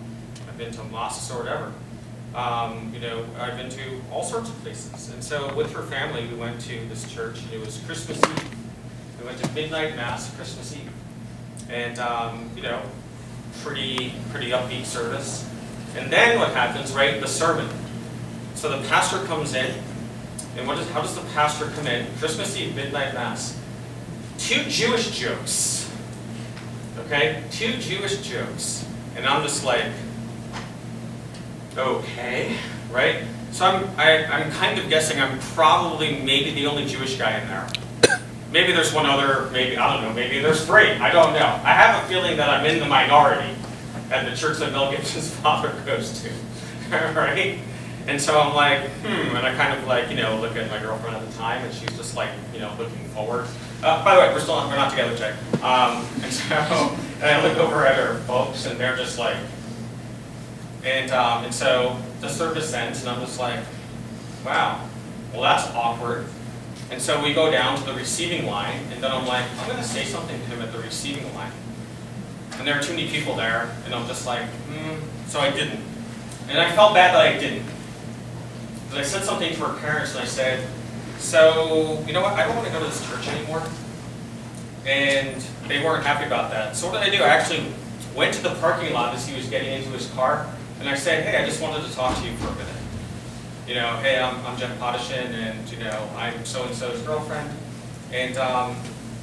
I've been to mosques or whatever. You know, I've been to all sorts of places. And so with her family, we went to this church, and it was Christmas Eve. We went to midnight mass Christmas Eve. And, you know, pretty upbeat service. And then what happens, right, the sermon. So the pastor comes in, and how does the pastor come in? Christmas Eve, midnight mass. 2 Jewish jokes. Okay? 2 Jewish jokes. And I'm just like, okay, right? So I'm kind of guessing I'm probably maybe the only Jewish guy in there. Maybe there's one other, maybe, I don't know, maybe there's 3. I don't know. I have a feeling that I'm in the minority at the church that Mel Gibson's father goes to. Right? And so I'm like, and I kind of like, you know, look at my girlfriend at the time, and she's just like, you know, looking forward. By the way, we're not together, Jay. And so, and I look over at her folks, and they're just like, and so the service ends, and I'm just like, wow, well that's awkward. And so we go down to the receiving line, and then I'm like, I'm going to say something to him at the receiving line. And there are too many people there, and I'm just like, so I didn't. And I felt bad that I didn't. But I said something to her parents, and I said, so, you know what, I don't want to go to this church anymore. And they weren't happy about that. So what did I do? I actually went to the parking lot as he was getting into his car, and I said, hey, I just wanted to talk to you for a minute. You know, hey, I'm Jeff Podoshen, and, you know, I'm so-and-so's girlfriend. And,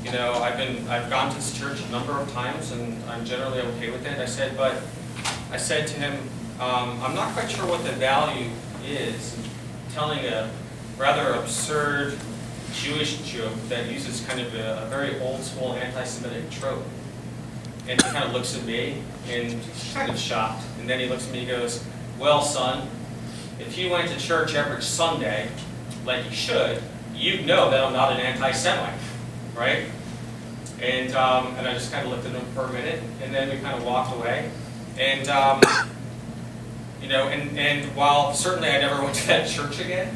you know, I've gone to this church a number of times, and I'm generally okay with it. I said to him, I'm not quite sure what the value is in telling a rather absurd Jewish joke that uses kind of a very old-school anti-Semitic trope. And he kind of looks at me, and he's kind of shocked. And then he looks at me and goes, well, son, if you went to church every Sunday, like you should, you'd know that I'm not an anti-Semite, right? And I just kind of looked at him for a minute, and then we kind of walked away. And, you know, and while certainly I never went to that church again,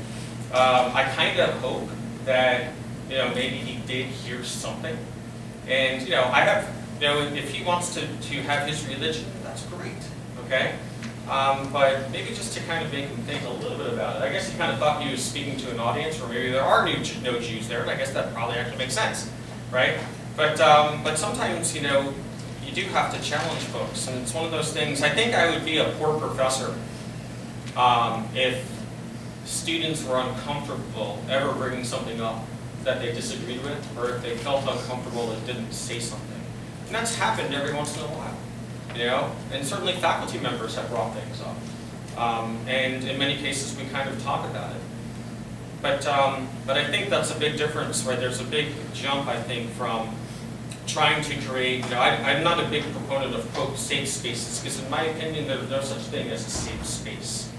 I kind of hope that, you know, maybe he did hear something. And, you know, you know, if he wants to have his religion, that's great, okay? But maybe just to kind of make him think a little bit about it. I guess he kind of thought he was speaking to an audience, or maybe there are no Jews there, and I guess that probably actually makes sense, right? But sometimes, you know, you do have to challenge folks, and it's one of those things. I think I would be a poor professor if students were uncomfortable ever bringing something up that they disagreed with, or if they felt uncomfortable and didn't say something. And that's happened every once in a while, you know? And certainly faculty members have brought things up. And in many cases, we kind of talk about it. But I think that's a big difference, right? There's a big jump, I think, from trying to create, you know, I'm not a big proponent of, quote, safe spaces, because in my opinion, there's no such thing as a safe space.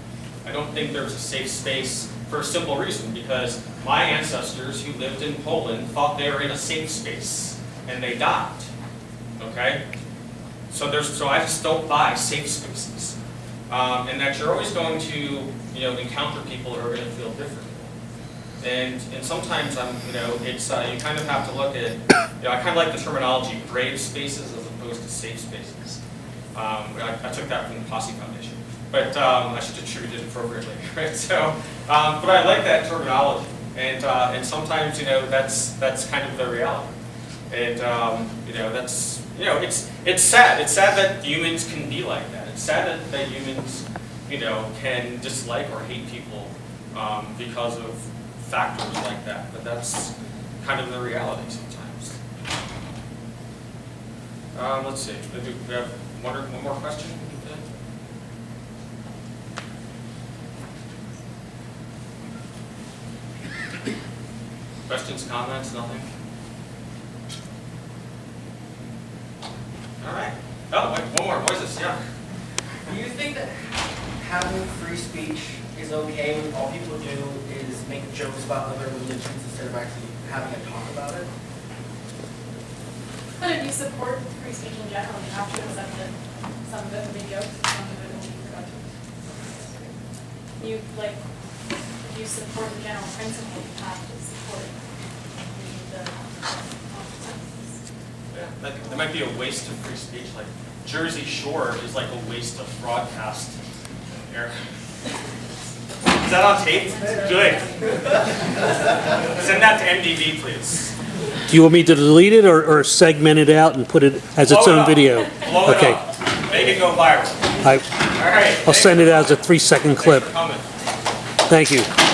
I don't think there's a safe space for a simple reason, because my ancestors who lived in Poland thought they were in a safe space, and they died, okay? So I just don't buy safe spaces. And that you're always going to, you know, encounter people who are going to feel differently. And sometimes you know, it's you kind of have to look at, you know, I kind of like the terminology brave spaces as opposed to safe spaces. I took that from the Posse Foundation, but I should attribute it appropriately, right? So, but I like that terminology, and sometimes, you know, that's kind of the reality, and you know, that's, you know, it's sad. It's sad that humans can be like that. It's sad that humans, you know, can dislike or hate people because of factors like that. But that's kind of the reality sometimes. Let's see. Maybe we have one more question. Questions, comments, nothing? All right. Oh, wait, one more. Voices, yeah. Do you think that having free speech is okay when all people do is make jokes about other religions instead of actually having a talk about it? But if you support free speech in general, you have to accept that some of it will be jokes, some of it will be productive. If you support the general principle, you have to support the consequences. Yeah, that might be a waste of free speech. Like Jersey Shore is like a waste of broadcast air. Is that on tape? Good. Send that to MDV, please. Do you want me to delete it or segment it out and put it as its own video? Blow it Okay. up. Make it go viral. All right. I'll send it as a 3-second clip. Thanks for coming. Thank you.